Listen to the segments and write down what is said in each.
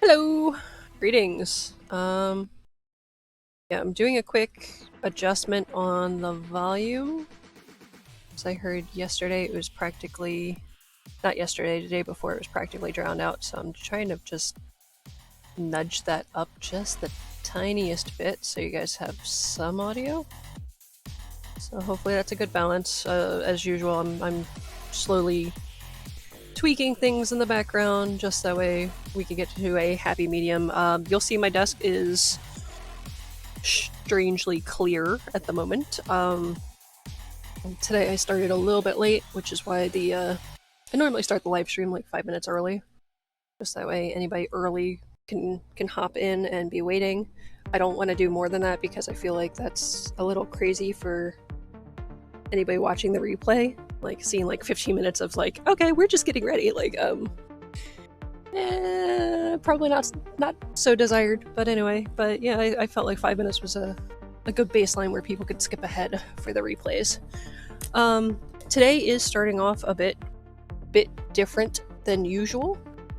Hello! Greetings. Yeah, I'm doing a quick adjustment on the volume. As I heard yesterday, it was practically, not yesterday, the day before, it was practically drowned out, so I'm trying to just nudge that up just the tiniest bit so you guys have some audio. So hopefully that's a good balance. As usual, I'm slowly tweaking things in the background just that way we can get to a happy medium. You'll see my desk is strangely clear at the moment. Today I started a little bit late, which is why I normally start the live stream like 5 minutes early. Just that way anybody early can hop in and be waiting. I don't want to do more than that because I feel like that's a little crazy for anybody watching the replay. Like seeing like 15 minutes of like, okay, we're just getting ready. Like, probably not so desired. But anyway, but yeah, I felt like 5 minutes was a good baseline where people could skip ahead for the replays. Today is starting off a bit different than usual.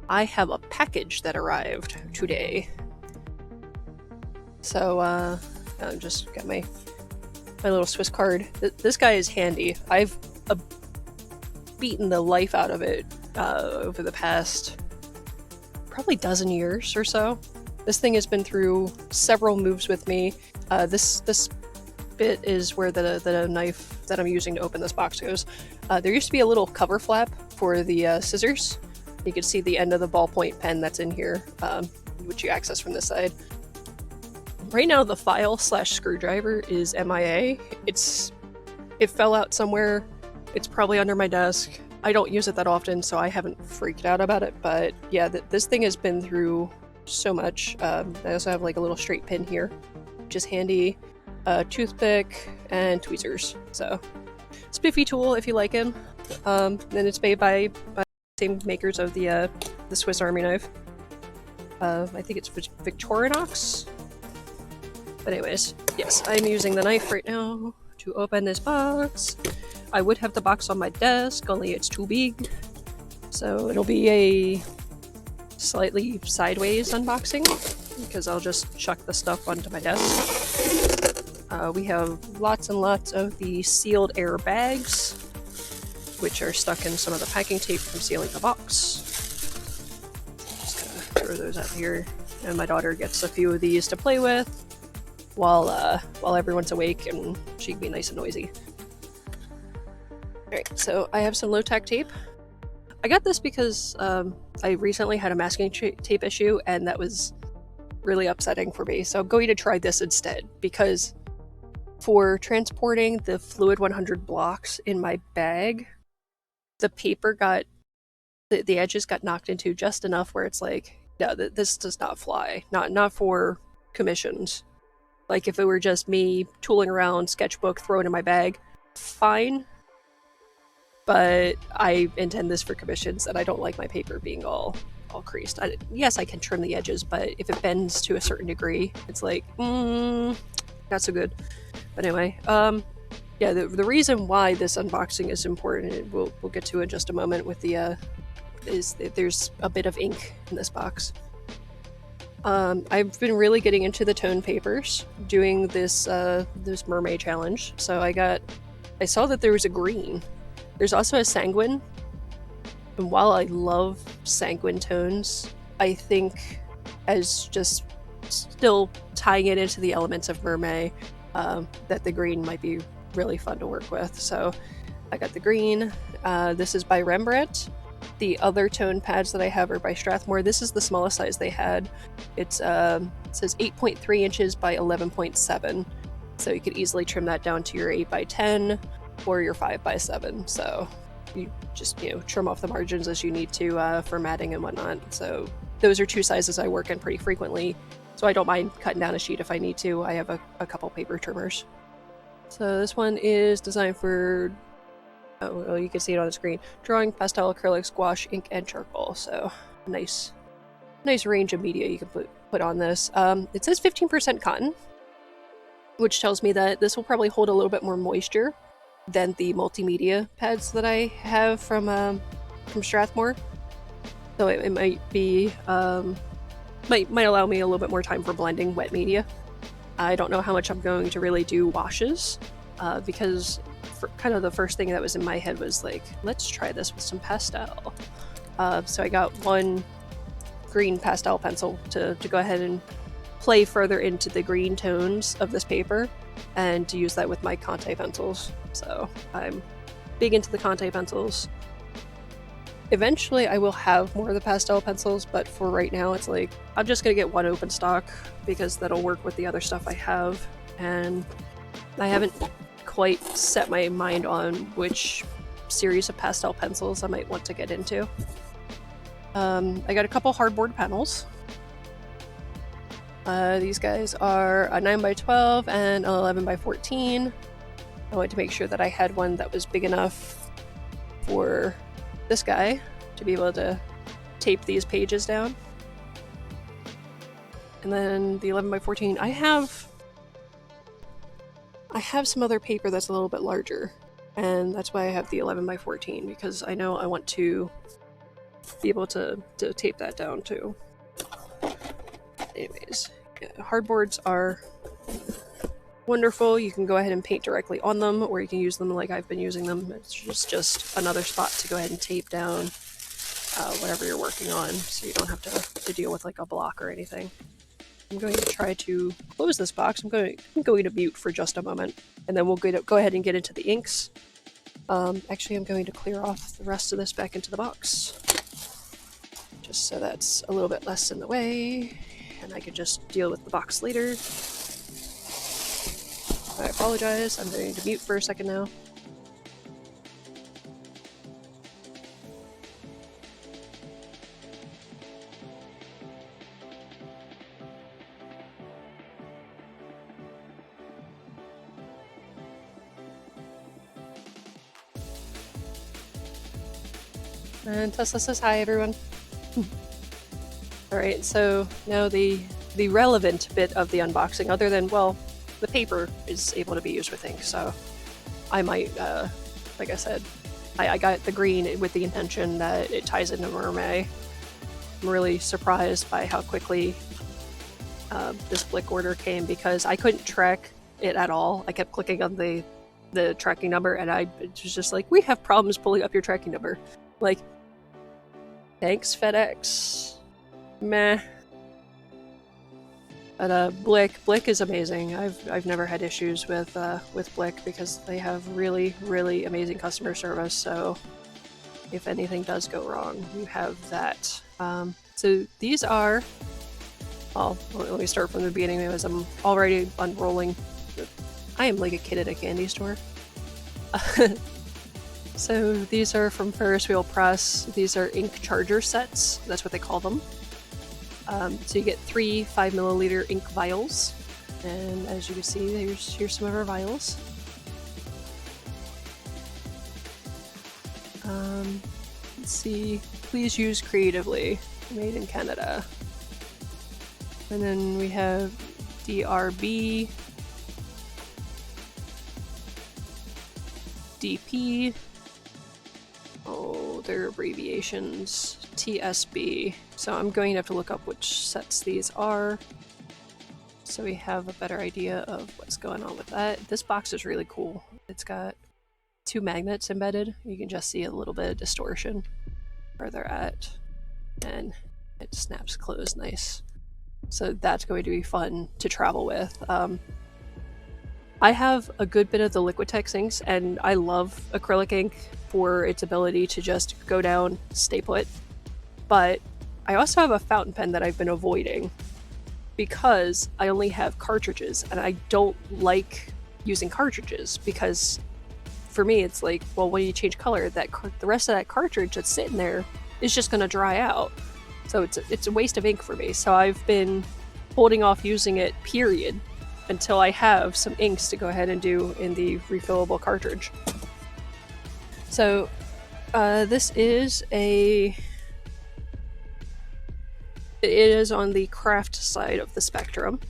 I have a package that arrived today. So I just got my little Swiss card. This guy is handy. I've beaten the life out of it over the past probably dozen years or so. This thing has been through several moves with me. This bit is where the knife that I'm using to open this box goes. There used to be a little cover flap for the scissors. You can see the end of the ballpoint pen that's in here, which you access from this side. Right now the file/screwdriver is MIA. It fell out somewhere. It's probably under my desk. I don't use it that often, so I haven't freaked out about it, but yeah, this thing has been through so much. I also have like a little straight pin here, which is handy, toothpick, and tweezers. So, spiffy tool if you like him. Then it's made by the same makers of the Swiss Army knife. I think it's Victorinox. But anyways, yes, I'm using the knife right now to open this box. I would have the box on my desk, only it's too big. So it'll be a slightly sideways unboxing, because I'll just chuck the stuff onto my desk. We have lots and lots of the sealed air bags, which are stuck in some of the packing tape from sealing the box. Just gonna throw those out here, and my daughter gets a few of these to play with while everyone's awake, and she can be nice and noisy. Alright, so I have some low-tack tape. I got this because I recently had a masking tape issue, and that was really upsetting for me. So I'm going to try this instead, because for transporting the Fluid 100 blocks in my bag, the paper the edges got knocked into just enough where it's like, no, this does not fly. Not for commissions. Like if it were just me tooling around, sketchbook, throw it in my bag, fine. But I intend this for commissions, and I don't like my paper being all creased. Yes, I can trim the edges, but if it bends to a certain degree, it's like, not so good. But anyway, yeah, the reason why this unboxing is important, we'll get to in just a moment, with is that there's a bit of ink in this box. I've been really getting into the tone papers, doing this MerMay challenge. So I saw that there was a green. There's also a sanguine, and while I love sanguine tones, I think as just still tying it into the elements of MerMay, that the green might be really fun to work with. So I got the green. This is by Rembrandt. The other tone pads that I have are by Strathmore. This is the smallest size they had. It says 8.3 inches by 11.7, so you could easily trim that down to your 8x10 or your 5x7. So you just trim off the margins as you need to for matting and whatnot. So those are two sizes I work in pretty frequently, so I don't mind cutting down a sheet if I need to. I have a couple paper trimmers. So this one is designed for, oh well, you can see it on the screen, drawing, pastel, acrylic, gouache, ink, and charcoal. So nice range of media you can put on this. It says 15% cotton, which tells me that this will probably hold a little bit more moisture than the multimedia pads that I have from Strathmore. So it might be might allow me a little bit more time for blending wet media. I don't know how much I'm going to really do washes, because kind of the first thing that was in my head was like, let's try this with some pastel. So I got one green pastel pencil to go ahead and play further into the green tones of this paper, and to use that with my Conte pencils. So I'm big into the Conte pencils. Eventually I will have more of the pastel pencils, but for right now it's like, I'm just gonna get one open stock because that'll work with the other stuff I have, and I haven't quite set my mind on which series of pastel pencils I might want to get into. I got a couple hardboard panels. These guys are a 9x12 and an 11x14. I wanted to make sure that I had one that was big enough for this guy to be able to tape these pages down. And then the 11x14, I have some other paper that's a little bit larger, and that's why I have the 11x14, because I know I want to be able to tape that down too. Anyways, yeah, hardboards are wonderful. You can go ahead and paint directly on them, or you can use them like I've been using them. It's just another spot to go ahead and tape down whatever you're working on, so you don't have to deal with like a block or anything. I'm going to try to close this box. I'm going to mute for just a moment, and then we'll go ahead and get into the inks. Actually, I'm going to clear off the rest of this back into the box, just so that's a little bit less in the way, and I can just deal with the box later. I apologize, I'm going to mute for a second now. And Tesla says hi, everyone. Alright, so now the relevant bit of the unboxing, other than, well, the paper is able to be used with ink, so I might, like I said, I got the green with the intention that it ties into MerMay. I'm really surprised by how quickly this Blick order came, because I couldn't track it at all. I kept clicking on the tracking number, and I was just like, we have problems pulling up your tracking number. Like, thanks, FedEx. Meh. But Blick is amazing. I've never had issues with Blick, because they have really, really amazing customer service. So if anything does go wrong, you have that. So these are. Well, let me start from the beginning, because I'm already unrolling. I am like a kid at a candy store. So these are from Ferris Wheel Press. These are ink charger sets. That's what they call them. So you get 3 5ml ink vials, and as you can see, here's some of our vials. Let's see. Please use creatively. Made in Canada. And then we have DRB, DP. Oh, they're abbreviations. TSB. So I'm going to have to look up which sets these are, so we have a better idea of what's going on with that. This box is really cool. It's got 2 magnets embedded. You can just see a little bit of distortion where they're at, and it snaps closed nice. So that's going to be fun to travel with. I have a good bit of the Liquitex inks, and I love acrylic ink for its ability to just go down, stay put. But I also have a fountain pen that I've been avoiding because I only have cartridges, and I don't like using cartridges, because for me it's like, well, when you change color, the rest of that cartridge that's sitting there is just going to dry out. So it's a waste of ink for me. So I've been holding off using it, period, until I have some inks to go ahead and do in the refillable cartridge. So this is it is on the craft side of the spectrum,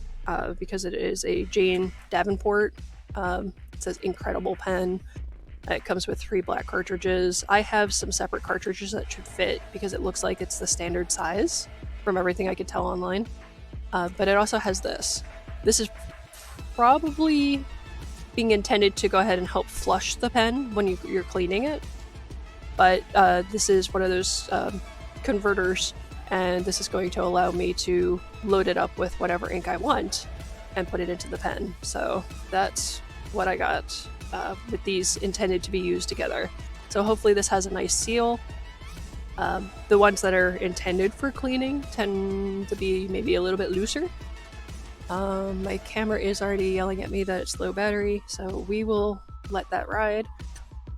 because it is a Jane Davenport. It says incredible pen. It comes with 3 black cartridges. I have some separate cartridges that should fit, because it looks like it's the standard size from everything I could tell online. But it also has this. This is probably being intended to go ahead and help flush the pen when you're cleaning it. But this is one of those converters, and this is going to allow me to load it up with whatever ink I want and put it into the pen. So that's what I got with these intended to be used together. So hopefully this has a nice seal. The ones that are intended for cleaning tend to be maybe a little bit looser. My camera is already yelling at me that it's low battery, so we will let that ride.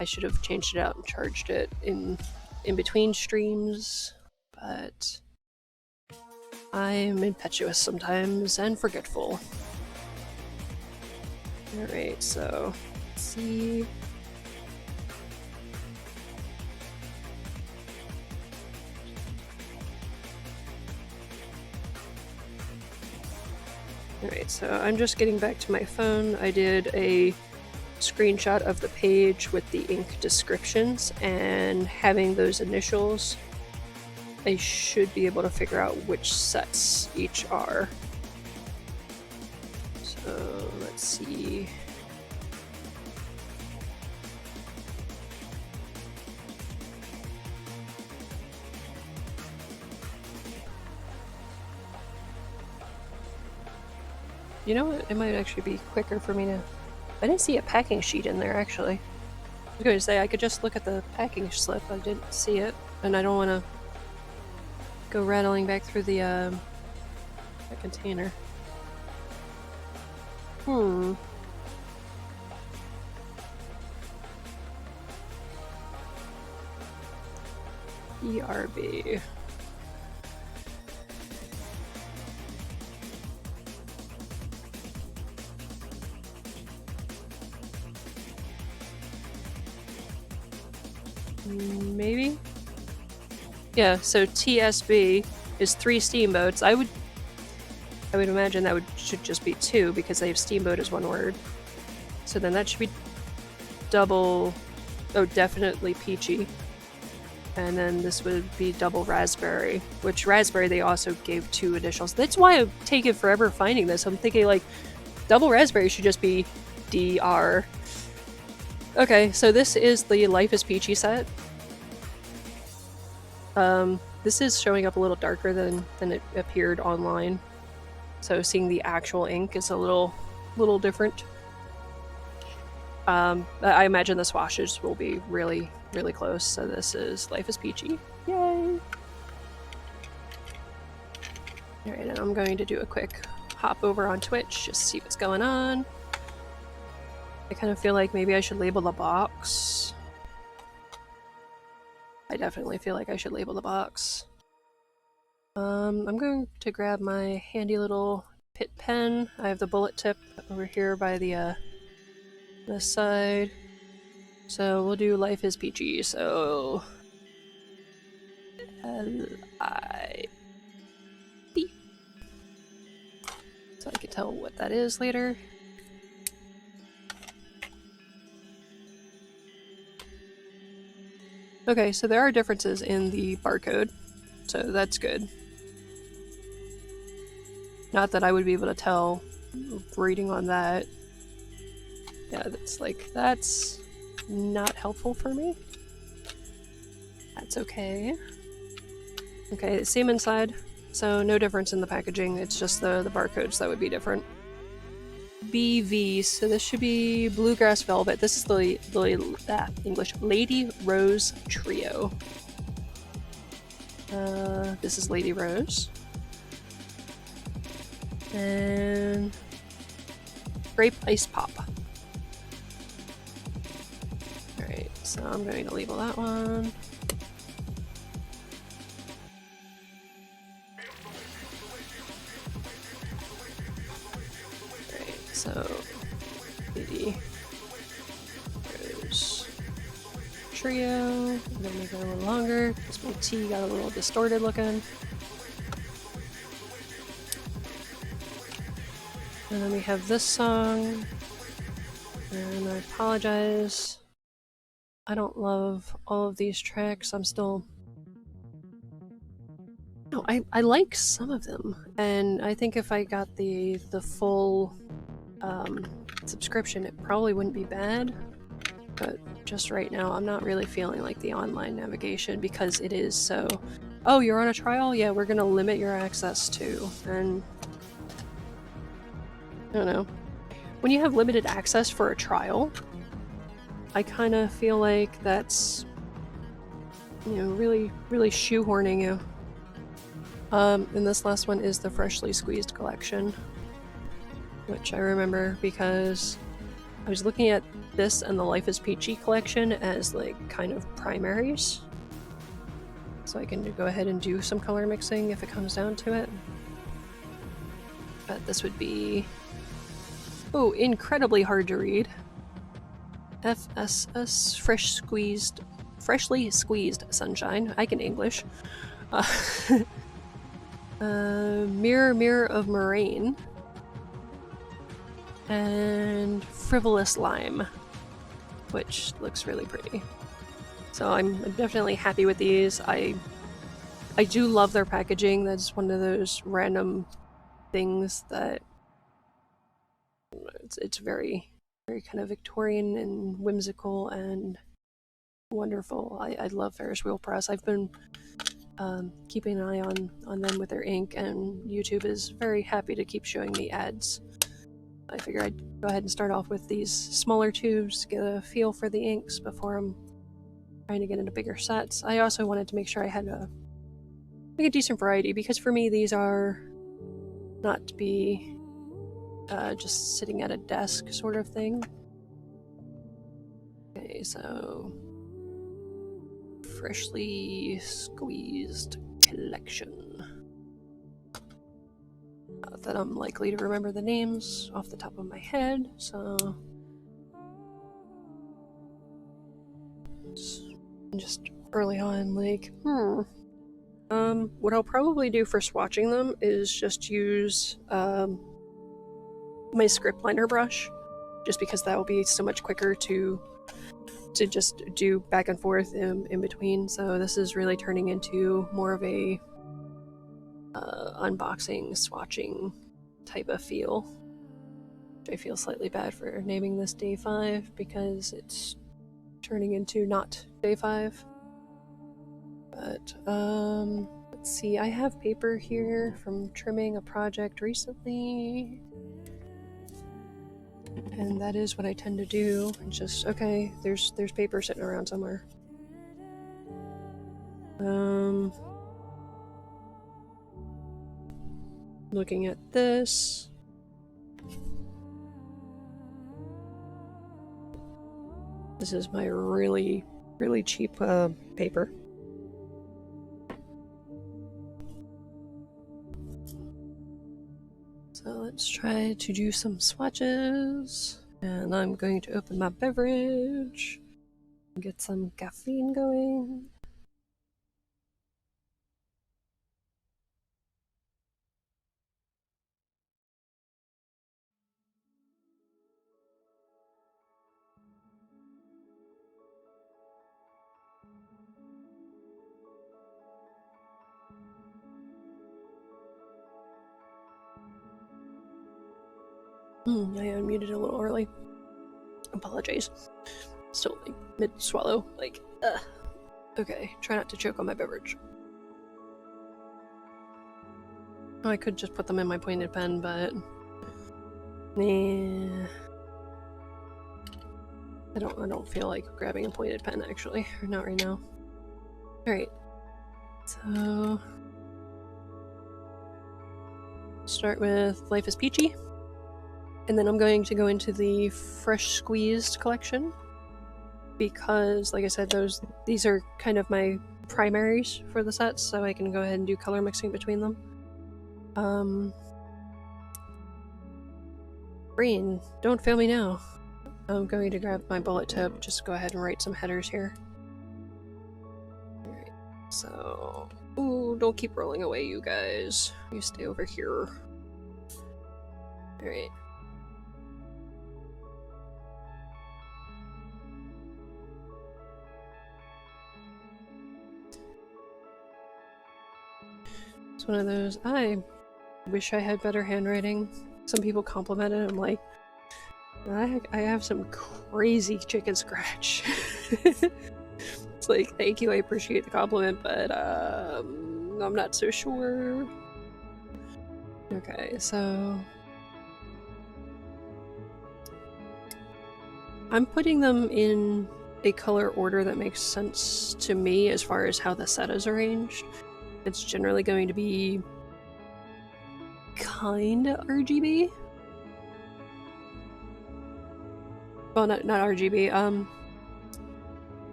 I should have changed it out and charged it in between streams, but I'm impetuous sometimes and forgetful. Alright, so let's see. Alright, so I'm just getting back to my phone. I did a screenshot of the page with the ink descriptions, and having those initials, I should be able to figure out which sets each are. So let's see. You know what? It might actually be quicker for me to... I didn't see a packing sheet in there, actually. I was going to say, I could just look at the packing slip. I didn't see it, and I don't want to go rattling back through the container. ERB. Maybe? Yeah, so TSB is 3 steamboats. I would imagine that should just be 2 because they have steamboat as one word. So then that should be double... Oh, definitely Peachy. And then this would be double raspberry, which raspberry they also gave 2 initials. That's why I'm taking forever finding this. I'm thinking like double raspberry should just be DR. Okay, so this is the Life is Peachy set. This is showing up a little darker than it appeared online. So seeing the actual ink is a little different. I imagine the swatches will be really, really close. So this is Life is Peachy. Yay! Alright, and I'm going to do a quick hop over on Twitch, just see what's going on. I kind of feel like maybe I should label the box. I definitely feel like I should label the box. I'm going to grab my handy little pit pen. I have the bullet tip over here by the side. So we'll do Life is Peachy. So L-I-P. So I can tell what that is later. Okay, so there are differences in the barcode, so that's good. Not that I would be able to tell reading on that. Yeah, that's not helpful for me. That's okay. Okay, same inside, so no difference in the packaging, it's just the barcodes that would be different. BV, so this should be Bluegrass Velvet. This is the English Lady Rose Trio. This is Lady Rose. And Grape Ice Pop. Alright, so I'm going to label that one. So, Lady Rose Trio. I'm gonna make it a little longer because my T got a little distorted looking. And then we have this song. And I apologize. I don't love all of these tracks. I'm still No, I like some of them, and I think if I got the full subscription, it probably wouldn't be bad. But just right now, I'm not really feeling like the online navigation because it is so. Oh, you're on a trial? Yeah, we're gonna limit your access to, and I don't know. When you have limited access for a trial, I kind of feel like that's, you know, really shoehorning you. And this last one is the Freshly Squeezed collection, which I remember because I was looking at this and the Life is Peachy collection as like kind of primaries. So I can go ahead and do some color mixing if it comes down to it. But this would be, oh, incredibly hard to read. FSS, Freshly Squeezed Sunshine. I can English. Mirror of Moraine, and Frivolous Lime, which looks really pretty. So I'm definitely happy with these. I do love their packaging. That's one of those random things that it's very kind of Victorian and whimsical and wonderful. I love Ferris Wheel Press. I've been keeping an eye on them with their ink, and YouTube is very happy to keep showing me ads. I figure I'd go ahead and start off with these smaller tubes, get a feel for the inks before I'm trying to get into bigger sets. I also wanted to make sure I had a decent variety, because for me these are not to be just sitting at a desk sort of thing. Okay, so Freshly Squeezed collection. Not that I'm likely to remember the names off the top of my head, so just early on, like, what I'll probably do for swatching them is just use my script liner brush, just because that will be so much quicker to just do back and forth in between. So this is really turning into more of a unboxing, swatching type of feel. I feel slightly bad for naming this Day 5 because it's turning into not Day 5. But let's see, I have paper here from trimming a project recently. And that is what I tend to do. Just, okay, there's paper sitting around somewhere. Looking at this. This is my really cheap paper. So let's try to do some swatches. And I'm going to open my beverage and get some caffeine going. I unmuted a little early. Apologies. Still like mid-swallow, like, ugh. Okay, try not to choke on my beverage. Oh, I could just put them in my pointed pen, but nah. I don't feel like grabbing a pointed pen actually, or not right now. Alright. So start with Life is Peachy. And then I'm going to go into the Fresh Squeezed collection, because, like I said, these are kind of my primaries for the sets, so I can go ahead and do color mixing between them. Brain, don't fail me now. I'm going to grab my bullet tip, just go ahead and write some headers here. Alright, so... Ooh, don't keep rolling away, you guys. You stay over here. Alright. It's one of those, I wish I had better handwriting. Some people compliment it, I'm like, I have some crazy chicken scratch. It's like, thank you, I appreciate the compliment, but I'm not so sure. Okay, so I'm putting them in a color order that makes sense to me as far as how the set is arranged. It's generally going to be kinda RGB. Well, not RGB,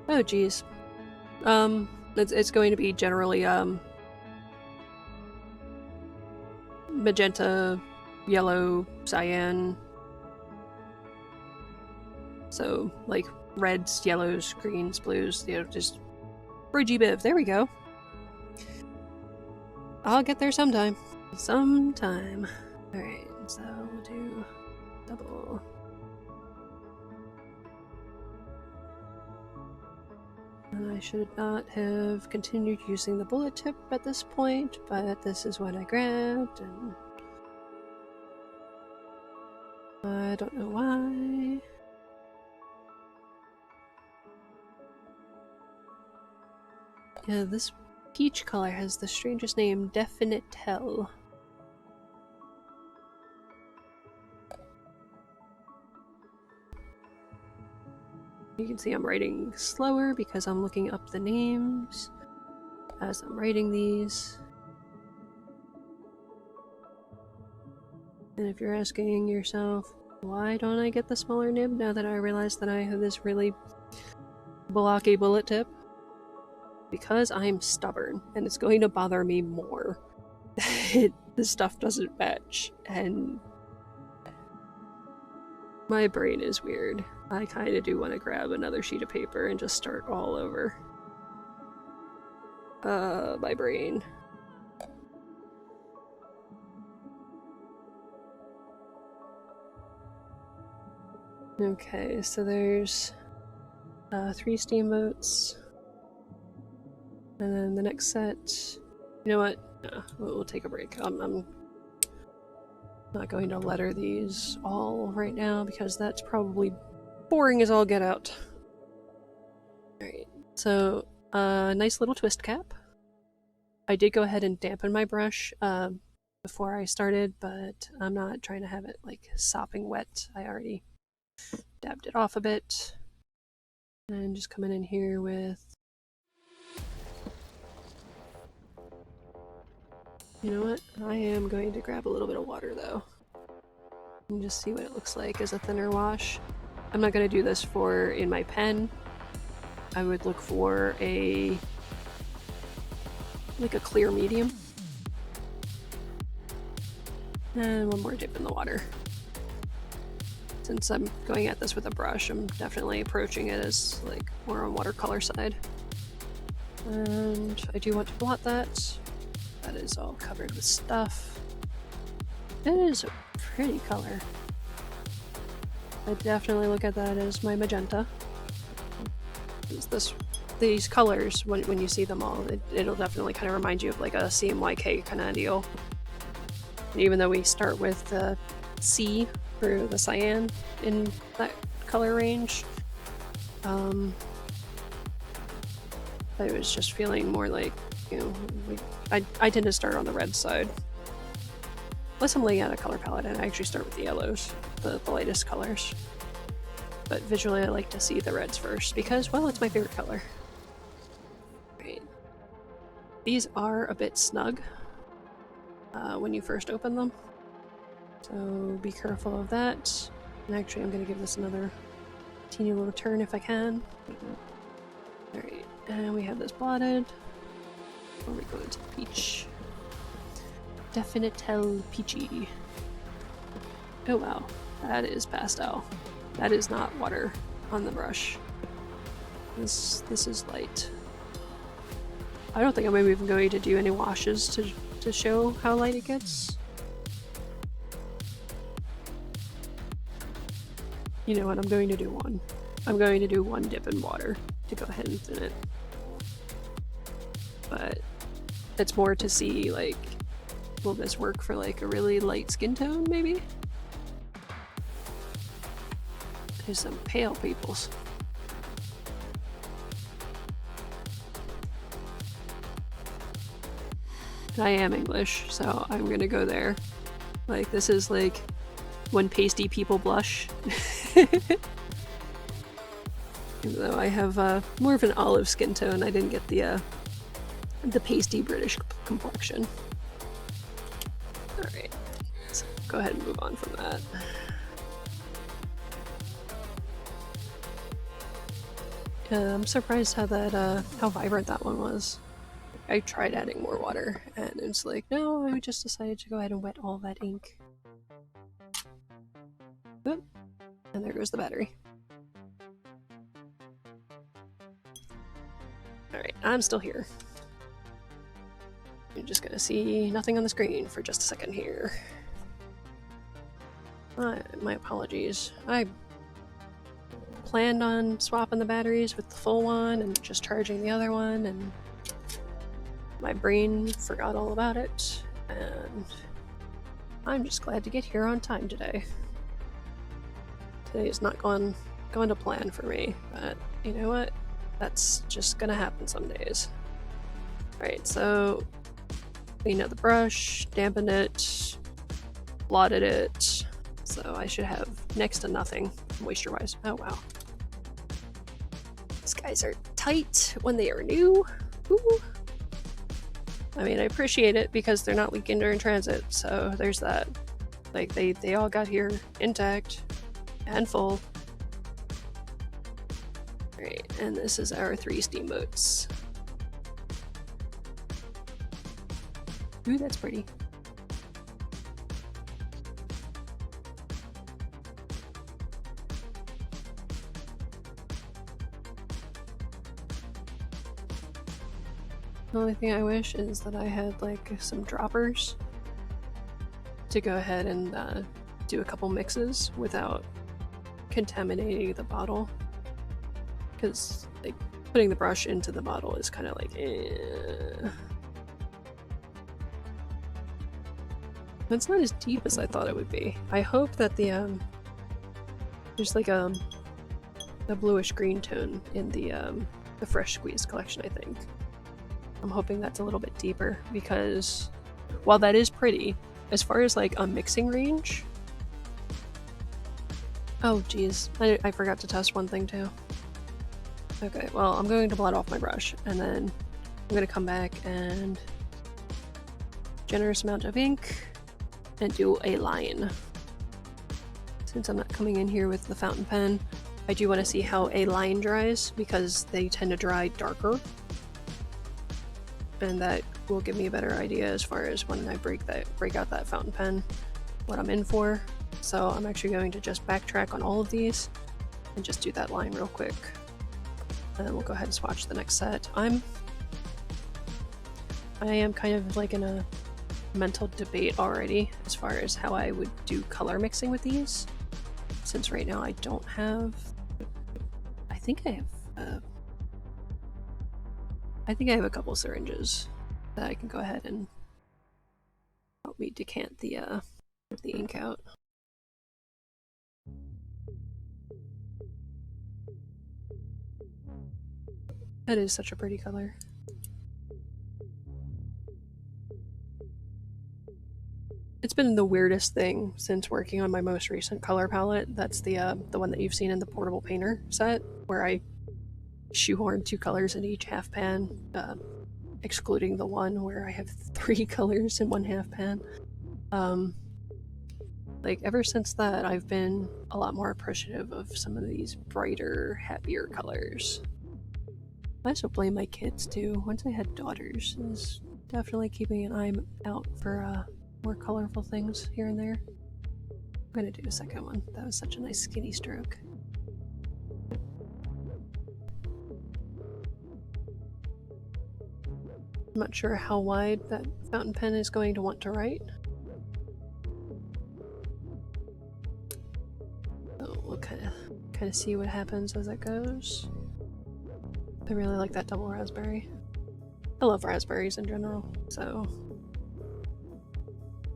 oh geez. It's going to be generally, magenta, yellow, cyan. So, like, reds, yellows, greens, blues, you know, just RGB. There we go. I'll get there sometime. Sometime. Alright, so we'll do double. I should not have continued using the bullet tip at this point, but this is what I grabbed, and I don't know why. Yeah, this peach color has the strangest name, Definite Tell. You can see I'm writing slower because I'm looking up the names as I'm writing these. And if you're asking yourself, why don't I get the smaller nib now that I realize that I have this really blocky bullet tip? Because I'm stubborn, and it's going to bother me more. This stuff doesn't match, and my brain is weird. I kind of do want to grab another sheet of paper and just start all over. My brain. Okay, so there's 3 steamboats. And then the next set, you know what? No, we'll take a break. I'm not going to letter these all right now because that's probably boring as all get out. Alright, so nice little twist cap. I did go ahead and dampen my brush before I started, but I'm not trying to have it like sopping wet. I already dabbed it off a bit. And just coming in here with, you know what? I am going to grab a little bit of water though. And just see what it looks like as a thinner wash. I'm not going to do this for in my pen. I would look for a clear medium. And one more dip in the water. Since I'm going at this with a brush, I'm definitely approaching it as like more on watercolor side. And I do want to blot that. That is all covered with stuff. It is a pretty color. I definitely look at that as my magenta. These colors, when you see them all, it'll definitely kind of remind you of like a CMYK kind of deal. And even though we start with the C for the cyan in that color range, I was just feeling more like, you know, I tend to start on the red side. Unless I'm laying out a color palette, and I actually start with the yellows, the lightest colors. But visually I like to see the reds first, because, well, it's my favorite color. Right. These are a bit snug when you first open them, so be careful of that. And actually I'm going to give this another teeny little turn if I can. Alright, and we have this blotted. Before we go into the peach. Definite Tell Peachy. Oh wow, that is pastel. That is not water on the brush. This is light. I don't think I'm even going to do any washes to show how light it gets. You know what, I'm going to do one. I'm going to do one dip in water to go ahead and thin it. But it's more to see, like, will this work for like a really light skin tone, maybe? There's some pale peoples. I am English, so I'm gonna go there. Like, this is like when pasty people blush. Even though I have more of an olive skin tone, I didn't get the pasty British complexion. Alright, so go ahead and move on from that. I'm surprised how how vibrant that one was. I tried adding more water, and it's like, no, I just decided to go ahead and wet all that ink. Oop. And there goes the battery. Alright, I'm still here. You're just gonna see nothing on the screen for just a second here. My apologies. I planned on swapping the batteries with the full one and just charging the other one, and my brain forgot all about it, and I'm just glad to get here on time today. Today is not going to plan for me, but you know what? That's just gonna happen some days. Alright, so cleaned out the brush, dampened it, blotted it, so I should have next to nothing moisture-wise. Oh wow. These guys are tight when they are new. Ooh. I mean, I appreciate it because they're not leaking during transit, so there's that. Like, they all got here intact and full. Alright, and this is our 3 steamboats. Ooh, that's pretty. The only thing I wish is that I had like some droppers to go ahead and do a couple mixes without contaminating the bottle, because like putting the brush into the bottle is kind of like It's not as deep as I thought it would be. I hope that there's like a bluish green tone in the fresh squeeze collection, I think. I'm hoping that's a little bit deeper, because while that is pretty, as far as like a mixing range... Oh geez, I forgot to test one thing too. Okay, well I'm going to blot off my brush, and then I'm going to come back and generous amount of ink and do a line. Since I'm not coming in here with the fountain pen, I do want to see how a line dries, because they tend to dry darker. And that will give me a better idea as far as when I break out that fountain pen, what I'm in for. So I'm actually going to just backtrack on all of these and just do that line real quick. And then we'll go ahead and swatch the next set. I am kind of like in a mental debate already as far as how I would do color mixing with these, since right now I don't have... I think I have a couple syringes that I can go ahead and help me decant the ink out. That is such a pretty color. It's been the weirdest thing since working on my most recent color palette. That's the one that you've seen in the portable painter set, where I shoehorned 2 colors in each half pan, excluding the one where I have 3 colors in one half pan. Like, ever since that, I've been a lot more appreciative of some of these brighter, happier colors. I also blame my kids too. Once I had daughters, it was definitely keeping an eye out for more colorful things here and there. I'm gonna do a second one. That was such a nice skinny stroke. I'm not sure how wide that fountain pen is going to want to write. So we'll kind of see what happens as it goes. I really like that double raspberry. I love raspberries in general, so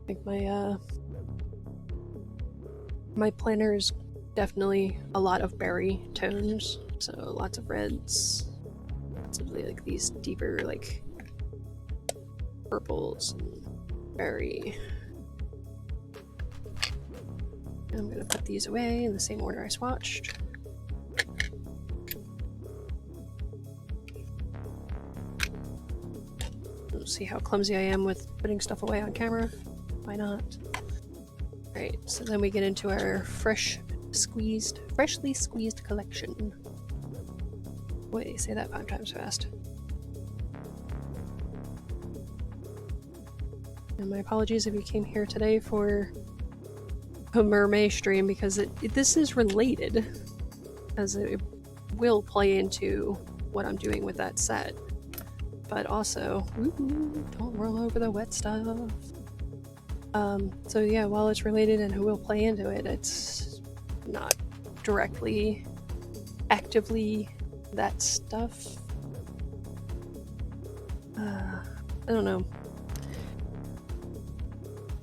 I think my planner is definitely a lot of berry tones, so lots of reds, lots of like these deeper like purples and berry. I'm gonna put these away in the same order I swatched. Let's see how clumsy I am with putting stuff away on camera. Why not? Alright, so then we get into our freshly squeezed collection. Wait, say that 5 times fast. And my apologies if you came here today for a MerMay stream, because this is related, as it will play into what I'm doing with that set. But also, don't roll over the wet stuff. So yeah, while it's related and who will play into it, it's not directly, actively that stuff. I don't know.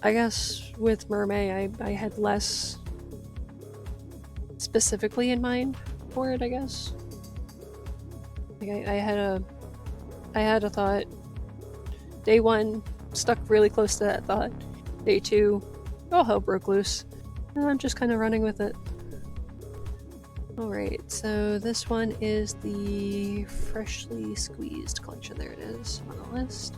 I guess with MerMay, I had less specifically in mind for it, I guess. Like I had a thought. Day 1, stuck really close to that thought. Day 2, all hell broke loose. And I'm just kind of running with it. Alright, so this one is the freshly squeezed collection. There it is on the list.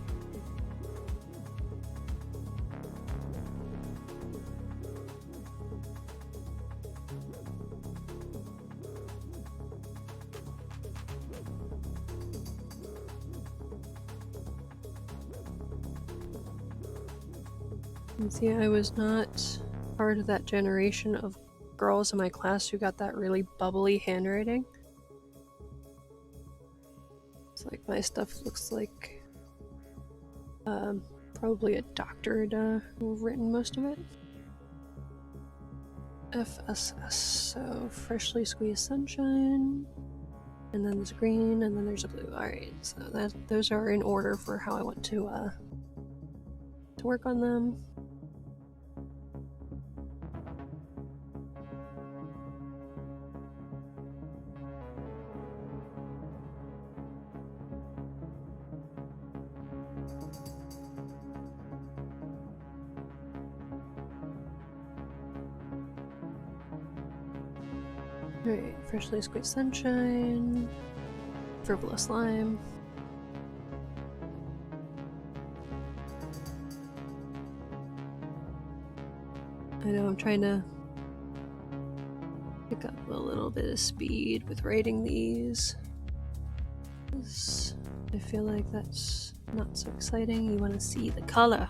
And see, I was not part of that generation of girls in my class who got that really bubbly handwriting. It's like my stuff looks like probably a doctor had written most of it. FSS, so freshly squeezed sunshine, and then there's green, and then there's a blue. Alright, so those are in order for how I want to work on them. Alright, freshly squeezed sunshine, frivolous lime. I know I'm trying to pick up a little bit of speed with writing these. I feel like that's not so exciting. You want to see the color.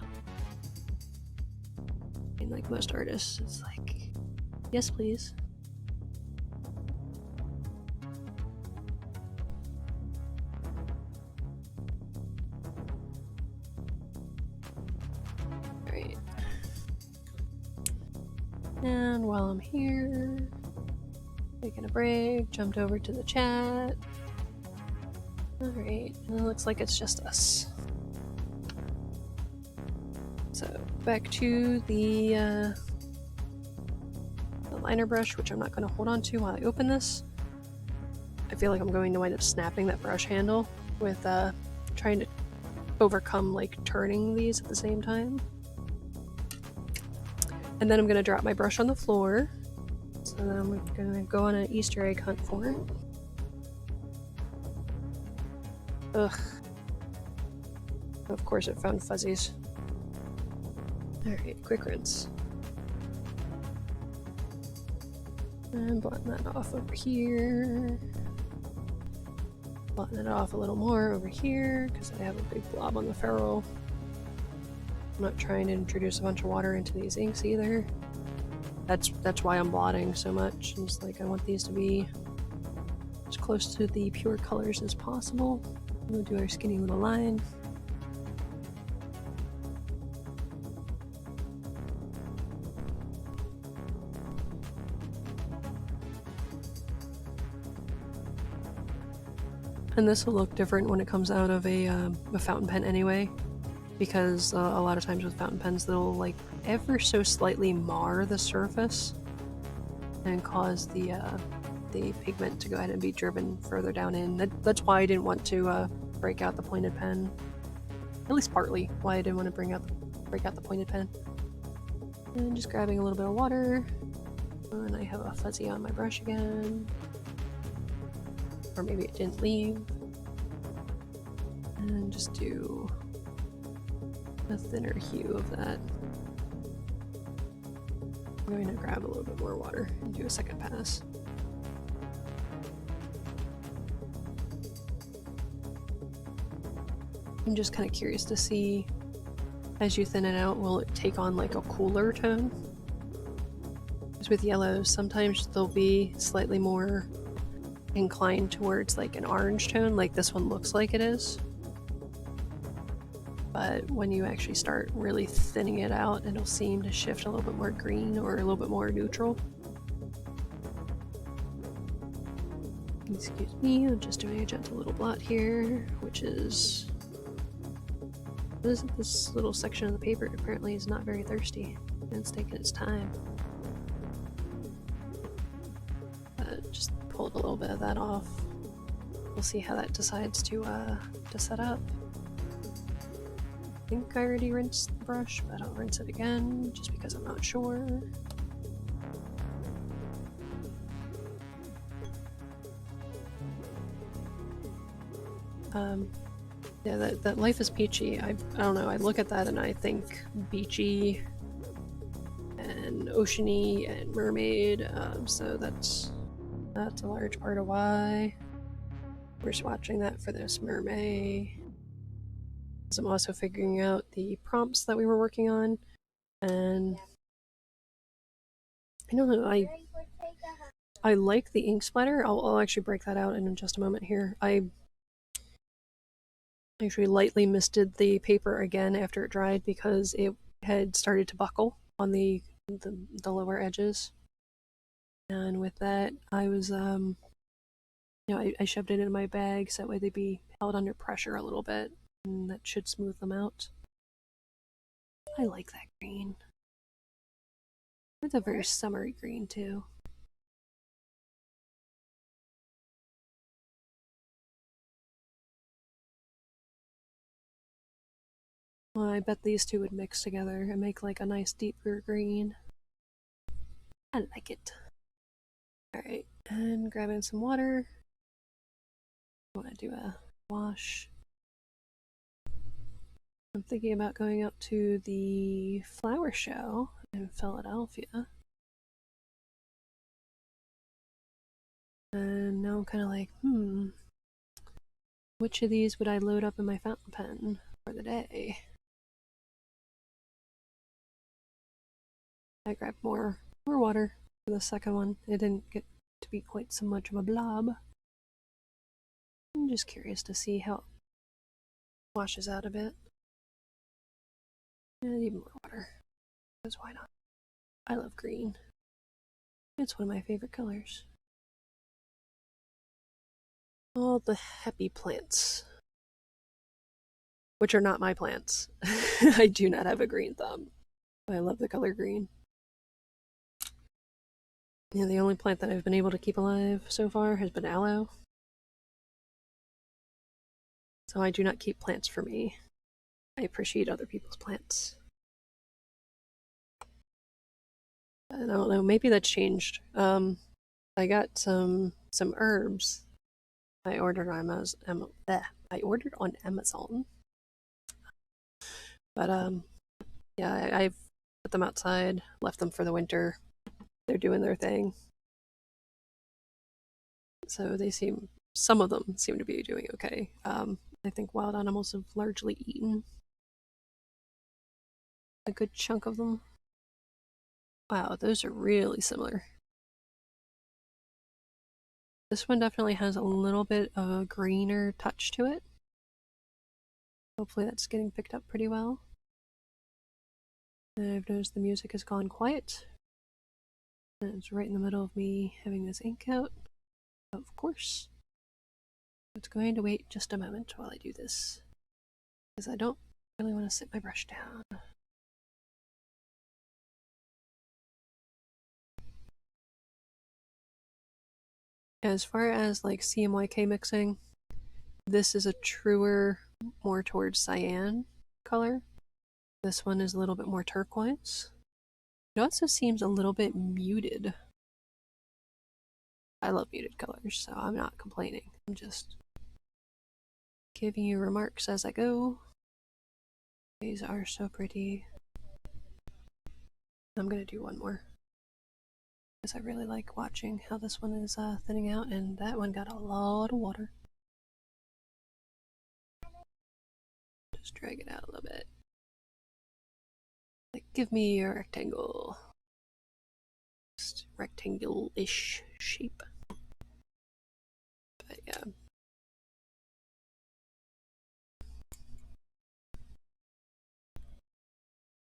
And like most artists, it's like, yes please. And while I'm here, taking a break, jumped over to the chat. Alright, and it looks like it's just us. So, back to the liner brush, which I'm not going to hold on to while I open this. I feel like I'm going to wind up snapping that brush handle with trying to overcome like turning these at the same time. And then I'm going to drop my brush on the floor. So then I'm going to go on an Easter egg hunt for it. Ugh. Of course it found fuzzies. Alright, quick rinse. And blotting that off over here. Blotting it off a little more over here, because I have a big blob on the ferrule. I'm not trying to introduce a bunch of water into these inks either. That's why I'm blotting so much. It's like I want these to be as close to the pure colors as possible. We'll do our skinny little line. And this will look different when it comes out of a fountain pen anyway, because a lot of times with fountain pens they'll like ever so slightly mar the surface and cause the pigment to go ahead and be driven further down in. That's why I didn't want to break out the pointed pen. At least partly why I didn't want to break out the pointed pen. And just grabbing a little bit of water. And I have a fuzzy on my brush again. Or maybe it didn't leave. And just do a thinner hue of that. I'm going to grab a little bit more water and do a second pass. I'm just kind of curious to see, as you thin it out, will it take on like a cooler tone? Because with yellows, sometimes they'll be slightly more inclined towards like an orange tone, like this one looks like it is. But when you actually start really thinning it out, it'll seem to shift a little bit more green or a little bit more neutral. Excuse me, I'm just doing a gentle little blot here, which is... This little section of the paper apparently is not very thirsty, and it's taking its time. Just pulled a little bit of that off. We'll see how that decides to set up. I think I already rinsed the brush, but I'll rinse it again just because I'm not sure. Yeah, that Life is Peachy, I don't know, I look at that and I think beachy and oceany and mermaid, so that's a large part of why we're swatching that for this MerMay. I'm also figuring out the prompts that we were working on, and I don't know, I like the ink splatter. I'll actually break that out in just a moment here. I actually lightly misted the paper again after it dried because it had started to buckle on the lower edges. And with that, I was, you know, I shoved it in my bag so that way they'd be held under pressure a little bit, and that should smooth them out. I like that green. It's a very summery green, too. Well, I bet these two would mix together and make like a nice deeper green. I like it. Alright, and grabbing some water. I want to do a wash. I'm thinking about going up to the flower show in Philadelphia. And now I'm kind of like, which of these would I load up in my fountain pen for the day? I grabbed more water for the second one. It didn't get to be quite so much of a blob. I'm just curious to see how it washes out a bit. And I need more water, because why not? I love green. It's one of my favorite colors. All the happy plants, which are not my plants. I do not have a green thumb. I love the color green. Yeah, the only plant that I've been able to keep alive so far has been aloe. So I do not keep plants for me. I appreciate other people's plants. And I don't know, maybe that's changed. I got some herbs I ordered on Amazon. But yeah, I've put them outside, left them for the winter. They're doing their thing. So some of them seem to be doing okay. I think wild animals have largely eaten a good chunk of them. Wow, those are really similar. This one definitely has a little bit of a greener touch to it. Hopefully that's getting picked up pretty well. And I've noticed the music has gone quiet. And it's right in the middle of me having this ink out. Of course. It's going to wait just a moment while I do this, because I don't really want to sit my brush down. As far as like CMYK mixing, this is a truer, more towards cyan color. This one is a little bit more turquoise. It also seems a little bit muted. I love muted colors, so I'm not complaining. I'm just giving you remarks as I go. These are so pretty. I'm gonna do one more, because I really like watching how this one is thinning out, and that one got a lot of water. Just drag it out a little bit. Like, give me a rectangle. Just rectangle-ish shape. But yeah.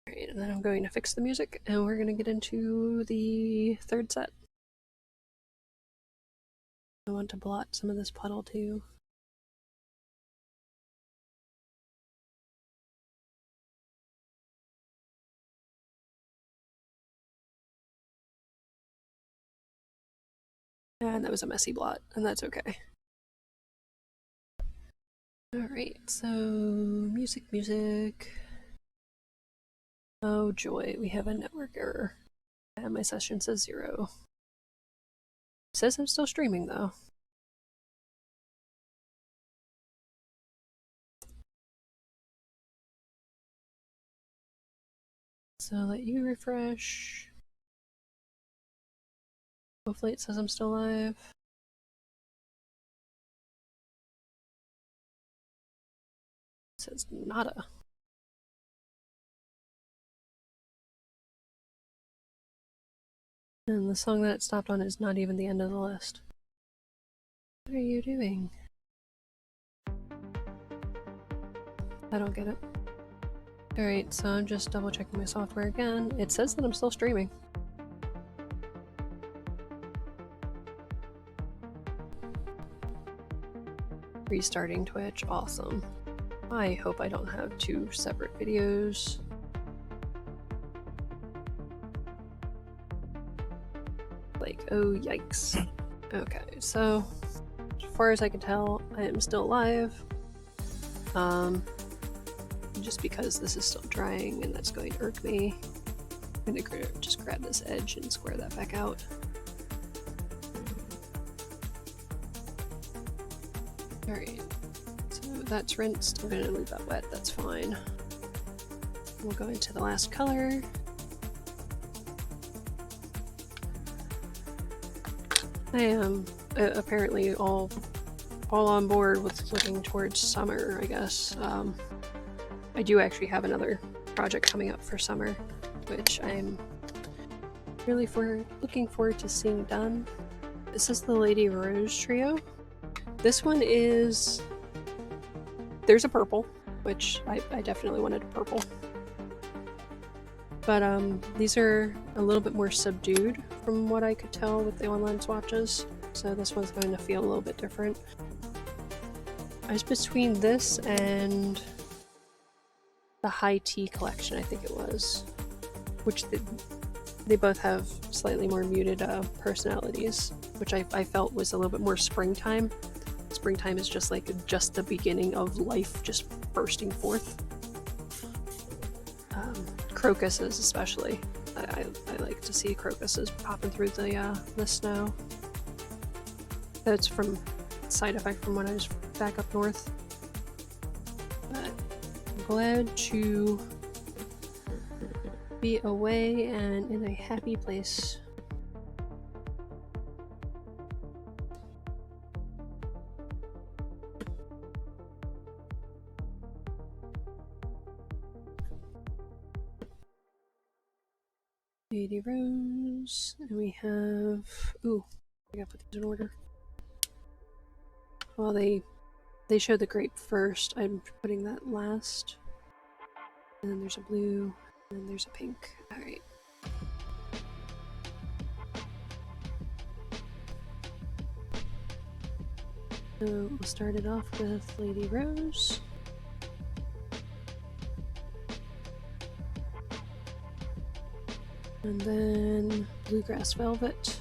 Alright, and then I'm going to fix the music, and we're going to get into the third set. I want to blot some of this puddle too. And that was a messy blot, and that's okay. Alright, so music. Oh joy, we have a network error. And my session says 0. It says I'm still streaming though. So let you refresh. Hopefully it says I'm still live. It says nada. And the song that it stopped on is not even the end of the list. What are you doing? I don't get it. Alright, so I'm just double checking my software again. It says that I'm still streaming. Restarting Twitch, awesome. I hope I don't have 2 separate videos. Like, oh yikes. Okay, so as far as I can tell, I am still alive. Just because this is still drying and that's going to irk me. I'm gonna just grab this edge and square that back out. Alright, so that's rinsed. I'm gonna leave that wet, that's fine. We'll go into the last color. I am apparently all on board with looking towards summer, I guess. I do actually have another project coming up for summer, which I'm really looking forward to seeing done. This is the Lady Rose trio. This one is... there's a purple, which I definitely wanted a purple. But these are a little bit more subdued from what I could tell with the online swatches, so this one's going to feel a little bit different. I was between this and the High Tea collection, I think it was, which they both have slightly more muted personalities, which I felt was a little bit more springtime. Springtime is just like the beginning of life just bursting forth. Crocuses especially. I like to see crocuses popping through the snow. That's from side effect from when I was back up north. But I'm glad to be away and in a happy place. Lady Rose, and we have... ooh, I gotta put these in order. Well, they show the grape first. I'm putting that last. And then there's a blue, and then there's a pink. Alright. So we'll start it off with Lady Rose. And then Bluegrass Velvet.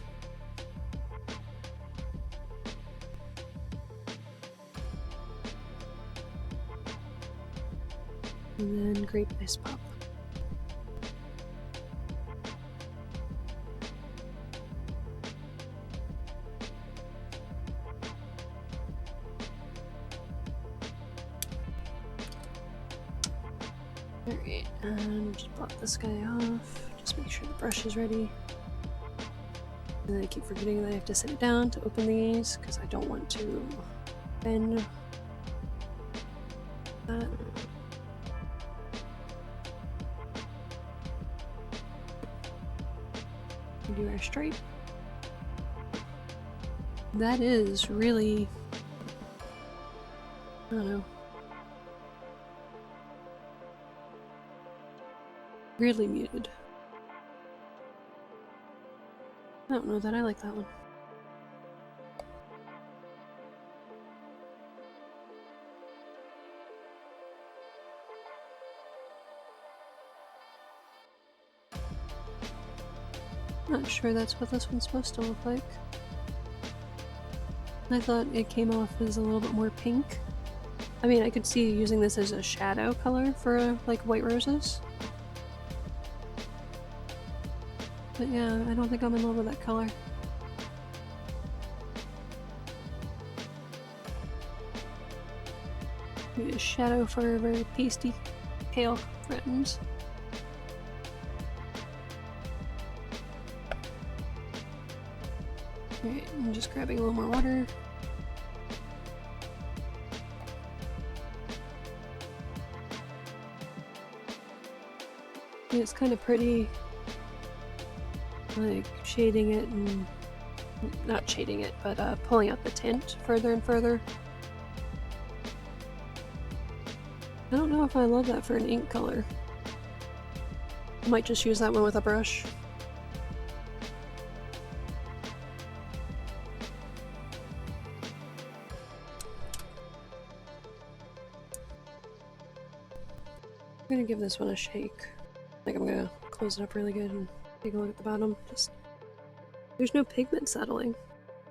And then Grape Ice Pop. Alright, and just pop this guy off. Just make sure the brush is ready. And then I keep forgetting that I have to set it down to open these because I don't want to bend that. We do our stripe. That is really, I don't know, weirdly muted. I don't know that I like that one. Not sure that's what this one's supposed to look like. I thought it came off as a little bit more pink. I mean, I could see using this as a shadow color for like white roses. But yeah, I don't think I'm in love with that color. Maybe a shadow for very pasty, pale friends. Alright, I'm just grabbing a little more water. Yeah, it's kind of pretty, like shading it and not shading it, but pulling out the tint further and further. I don't know if I love that for an ink color. I might just use that one with a brush. I'm gonna give this one a shake. I think I'm gonna close it up really good and take a look at the bottom. Just there's no pigment settling,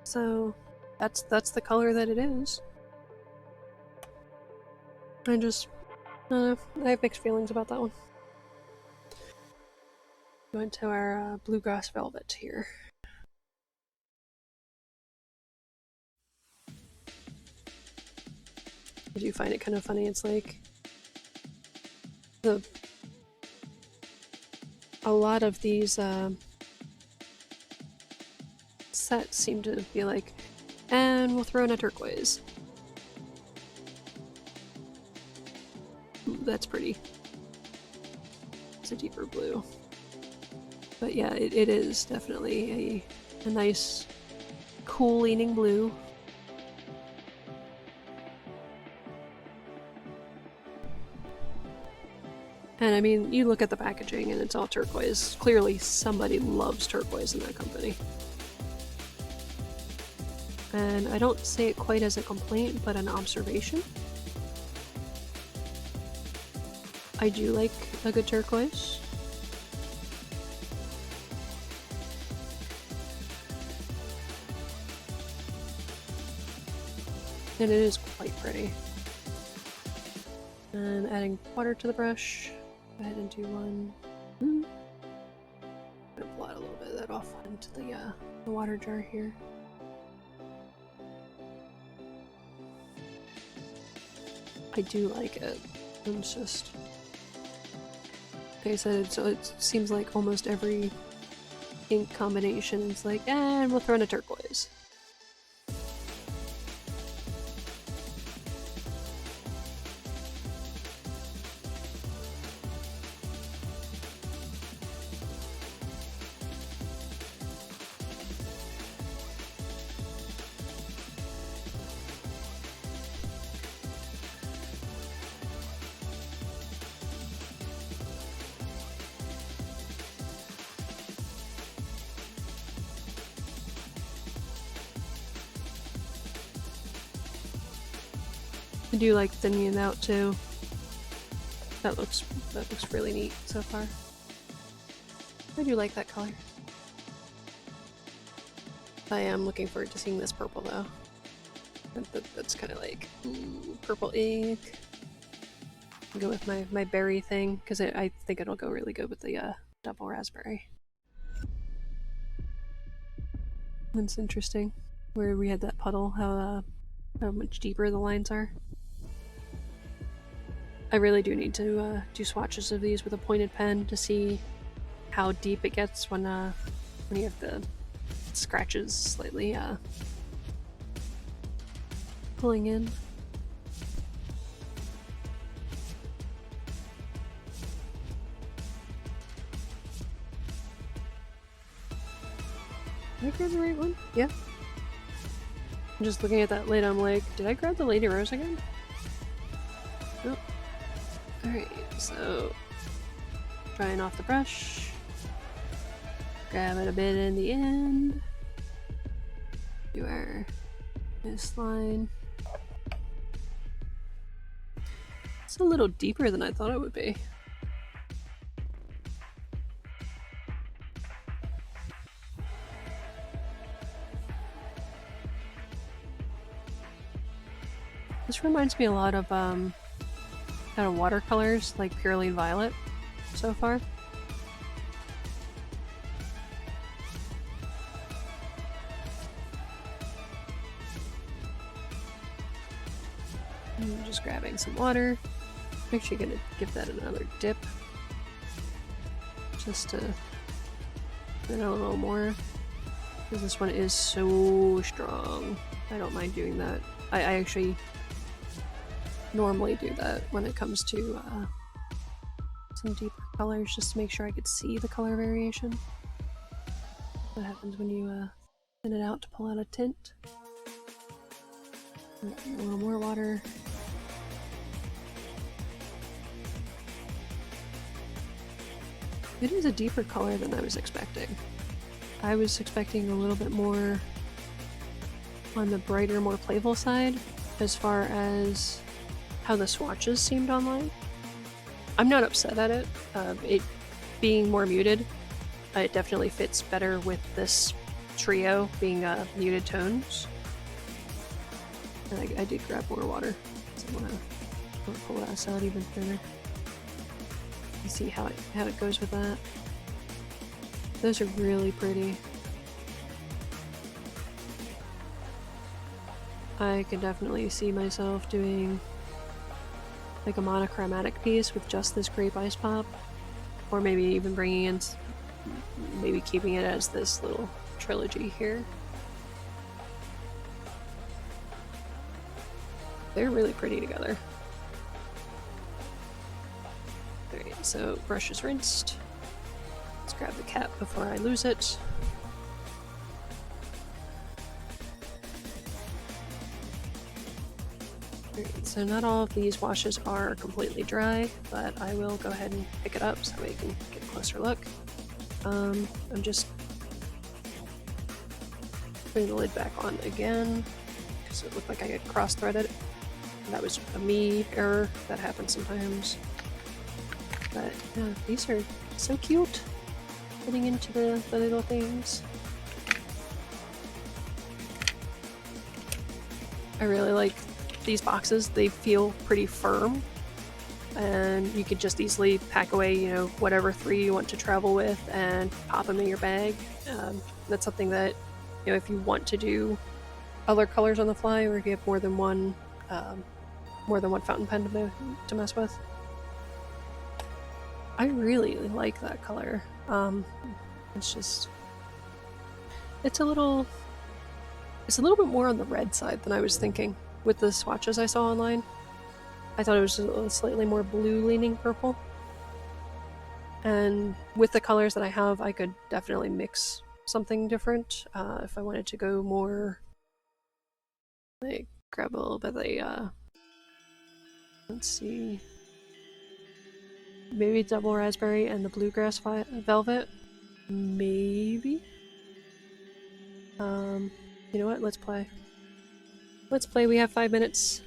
so that's the color that it is. I have mixed feelings about that one. Go into our Bluegrass Velvet here. I do find it kind of funny. It's like a lot of these sets seem to be like, and we'll throw in a turquoise. Ooh, that's pretty. It's a deeper blue. But yeah, it is definitely a nice, cool leaning blue. And I mean, you look at the packaging and it's all turquoise. Clearly somebody loves turquoise in that company. And I don't say it quite as a complaint, but an observation. I do like a good turquoise. And it is quite pretty. And adding water to the brush. Go ahead and do one. I'm gonna blot a little bit of that off into the water jar here. I do like it. It's just, like I said, so it seems like almost every ink combination is like, and we'll throw in a turquoise. I do like thinning it out too. That looks really neat so far. I do like that color. I am looking forward to seeing this purple though. That's kind of like purple ink. I'll go with my berry thing because I think it'll go really good with the double raspberry. That's interesting. Where we had that puddle, how much deeper the lines are. I really do need to do swatches of these with a pointed pen to see how deep it gets when you have the scratches slightly pulling in. Did I grab the right one? Yeah. I'm just looking at that lid, I'm like, did I grab the Lady Rose again? Nope. Alright, so drying off the brush. Grab it a bit in the end. Do our this line. It's a little deeper than I thought it would be. This reminds me a lot of kind of watercolors, like Purely Violet so far. I'm just grabbing some water. I'm actually gonna give that another dip. Just to get a little more. Because this one is so strong. I don't mind doing that. I actually normally do that when it comes to some deeper colors, just to make sure I could see the color variation. What happens when you thin it out to pull out a tint. A little more water. It is a deeper color than I was expecting. I was expecting a little bit more on the brighter, more playful side as far as how the swatches seemed online. I'm not upset at it. It being more muted, it definitely fits better with this trio being muted tones. And I did grab more water, so I want to pull this out even further. You see how it goes with that. Those are really pretty. I could definitely see myself doing like a monochromatic piece with just this grape ice pop, or maybe even bringing in, maybe keeping it as this little trilogy here. They're really pretty together. Alright, so brush is rinsed. Let's grab the cap before I lose it. Alright, so not all of these washes are completely dry, but I will go ahead and pick it up so we can get a closer look. I'm just putting the lid back on again because it looked like I had cross-threaded. That was a me error. That happens sometimes. But yeah, these are so cute. Fitting into the little things. I really like these boxes. They feel pretty firm. And you could just easily pack away, you know, whatever 3 you want to travel with and pop them in your bag. That's something that, you know, if you want to do other colors on the fly, or if you have more than one fountain pen to mess with. I really like that color. It's a little bit more on the red side than I was thinking with the swatches I saw online. I thought it was a slightly more blue leaning purple. And with the colors that I have, I could definitely mix something different if I wanted to go more, like, grab a little bit of the let's see, maybe double raspberry and the bluegrass velvet, maybe. You know what? Let's play. We have 5 minutes.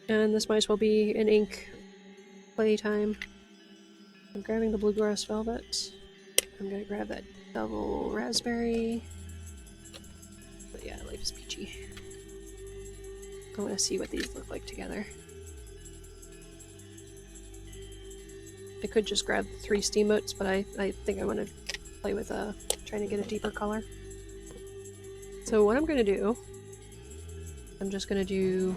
And this might as well be an ink playtime. I'm grabbing the Bluegrass Velvet. I'm gonna grab that double raspberry. But yeah, life is peachy. I want to see what these look like together. I could just grab 3 steamboats, but I think I want to play with trying to get a deeper color. So what I'm going to do, I'm just going to do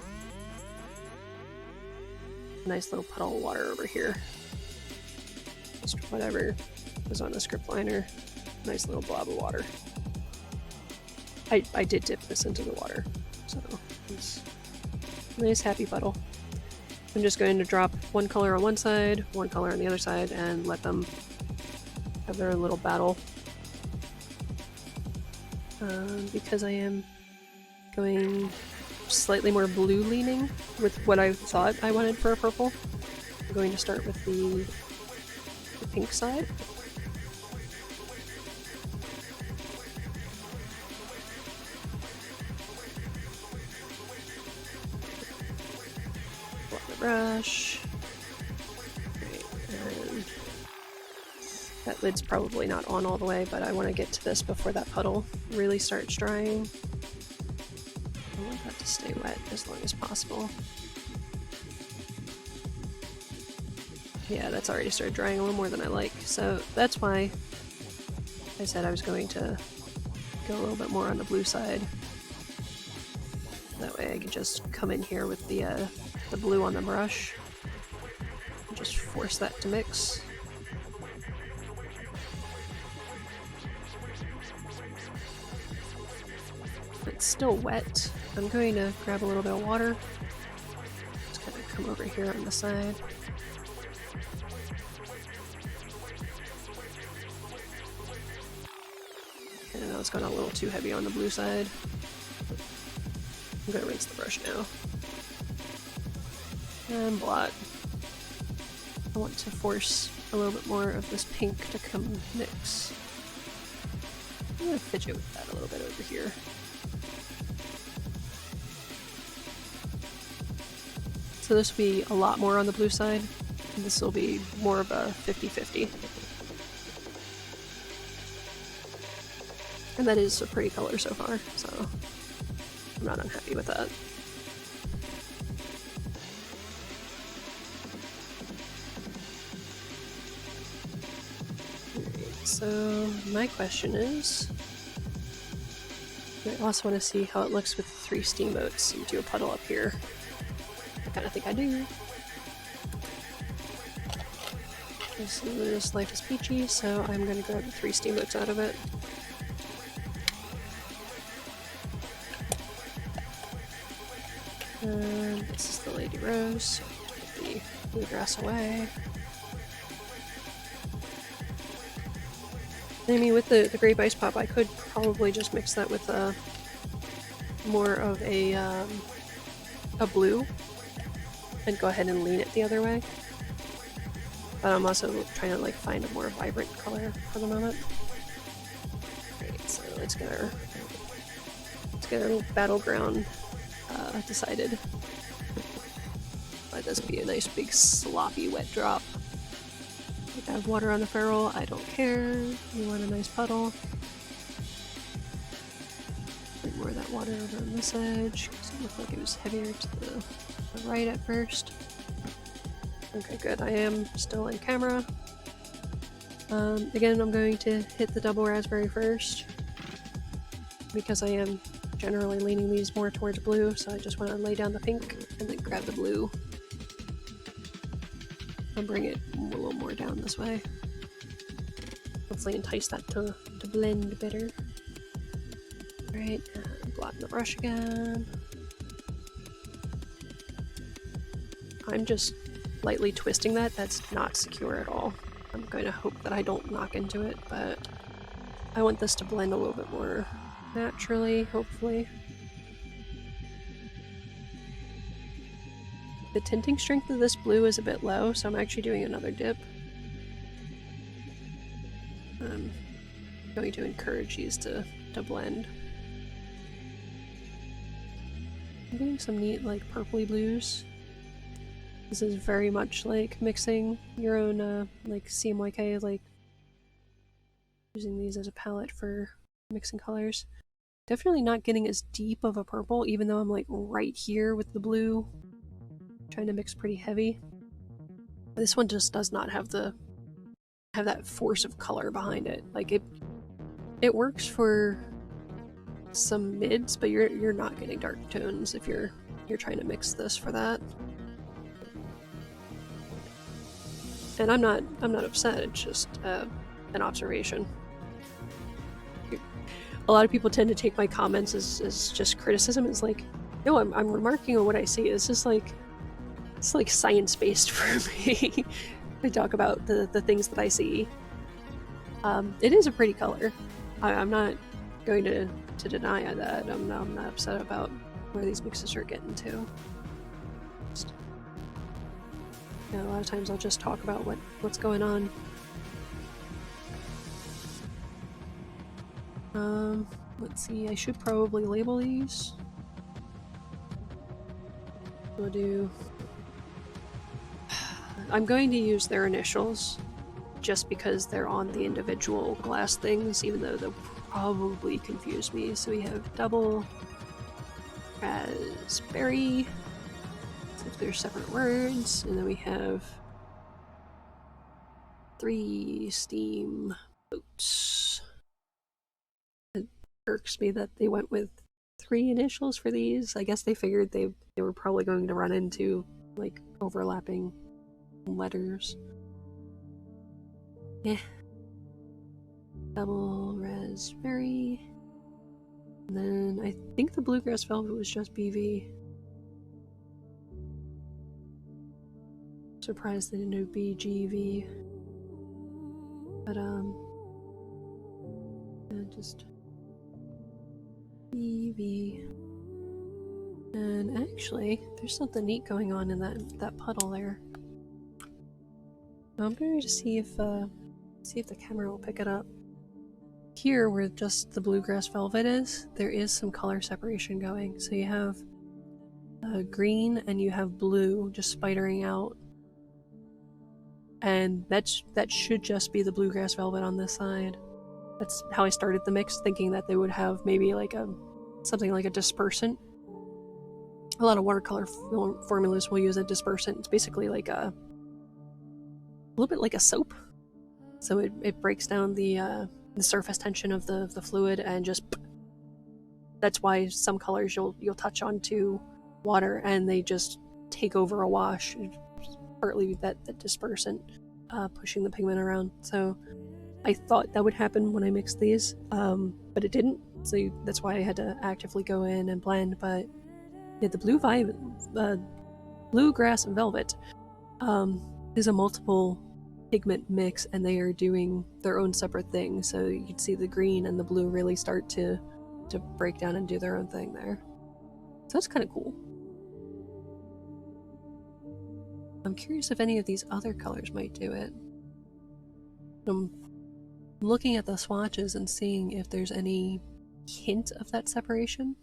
a nice little puddle of water over here. Just whatever was on the script liner. Nice little blob of water. I did dip this into the water, so it's a nice happy puddle. I'm just going to drop one color on one side, one color on the other side, and let them have their little battle. Because I am going slightly more blue leaning with what I thought I wanted for a purple, I'm going to start with the pink side. Brush. Right, and that lid's probably not on all the way, but I want to get to this before that puddle really starts drying. I want that to stay wet as long as possible. Yeah, that's already started drying a little more than I like, so that's why I said I was going to go a little bit more on the blue side. That way I could just come in here with the blue on the brush and just force that to mix. It's still wet. I'm going to grab a little bit of water. Just kind of come over here on the side. And I know it's gone a little too heavy on the blue side. I'm going to rinse the brush now. And blot. I want to force a little bit more of this pink to come mix. I'm going to fidget with that a little bit over here. So this will be a lot more on the blue side, and this will be more of a 50-50. And that is a pretty color so far, so I'm not unhappy with that. So my question is, I also want to see how it looks with 3 steamboats and do a puddle up here. I kind of think I do. This life is peachy, so I'm going to grab the 3 steamboats out of it. And this is the Lady Rose. Get the bluegrass away. I mean, with the grape ice pop, I could probably just mix that with more of a blue and go ahead and lean it the other way. But I'm also trying to like find a more vibrant color for the moment. Great, so let's get our battleground decided. Let this be a nice big sloppy wet drop. I have water on the ferrule, I don't care. You want a nice puddle. Bring more of that water over on this edge, because it looked like it was heavier to the right at first. Okay, good. I am still in camera. Again, I'm going to hit the double raspberry first, because I am generally leaning these more towards blue, so I just want to lay down the pink and then grab the blue. I'll bring it a little more down this way. Hopefully entice that to blend better. Alright, blot in the brush again. I'm just lightly twisting that. That's not secure at all. I'm going to hope that I don't knock into it, but I want this to blend a little bit more naturally, hopefully. The tinting strength of this blue is a bit low, so I'm actually doing another dip. I'm going to encourage these to blend. I'm getting some neat, like, purpley blues This is very much like mixing your own, like CMYK, like using these as a palette for mixing colors. Definitely not getting as deep of a purple, even though I'm like right here with the blue. Trying to mix pretty heavy. This one just does not have that force of color behind it. Like it works for some mids, but you're not getting dark tones if you're trying to mix this for that. And I'm not upset, it's just an observation. A lot of people tend to take my comments as just criticism. It's like, no, I'm remarking on what I see. It's just like, it's like science-based for me. I talk about the things that I see. It is a pretty color. I'm not going to deny that. I'm not upset about where these mixes are getting to. Just, a lot of times I'll just talk about what's going on. Let's see, I should probably label these. I'm going to use their initials just because they're on the individual glass things, even though they'll probably confuse me. So we have double raspberry, as if they're separate words, and then we have 3 steam boats. It irks me that they went with 3 initials for these. I guess they figured they were probably going to run into like overlapping letters. Yeah. Double raspberry. And then I think the Bluegrass Velvet was just BV. Surprised they didn't do BGV. But yeah, just BV. And actually, there's something neat going on in that puddle there. I'm going to see if the camera will pick it up. Here, where just the Bluegrass Velvet is, there is some color separation going. So you have green and you have blue just spidering out. And that should just be the Bluegrass Velvet on this side. That's how I started the mix, thinking that they would have maybe like something like a dispersant. A lot of watercolor formulas will use a dispersant. It's basically like a little bit like a soap. So it breaks down the surface tension of the fluid and just. That's why some colors you'll touch onto water and they just take over a wash. Partly that dispersant pushing the pigment around. So I thought that would happen when I mixed these, but it didn't. So that's why I had to actively go in and blend. But yeah, the Bluegrass Velvet is a multiple pigment mix, and they are doing their own separate thing. So you'd see the green and the blue really start to break down and do their own thing there. So that's kind of cool. I'm curious if any of these other colors might do it. I'm looking at the swatches and seeing if there's any hint of that separation.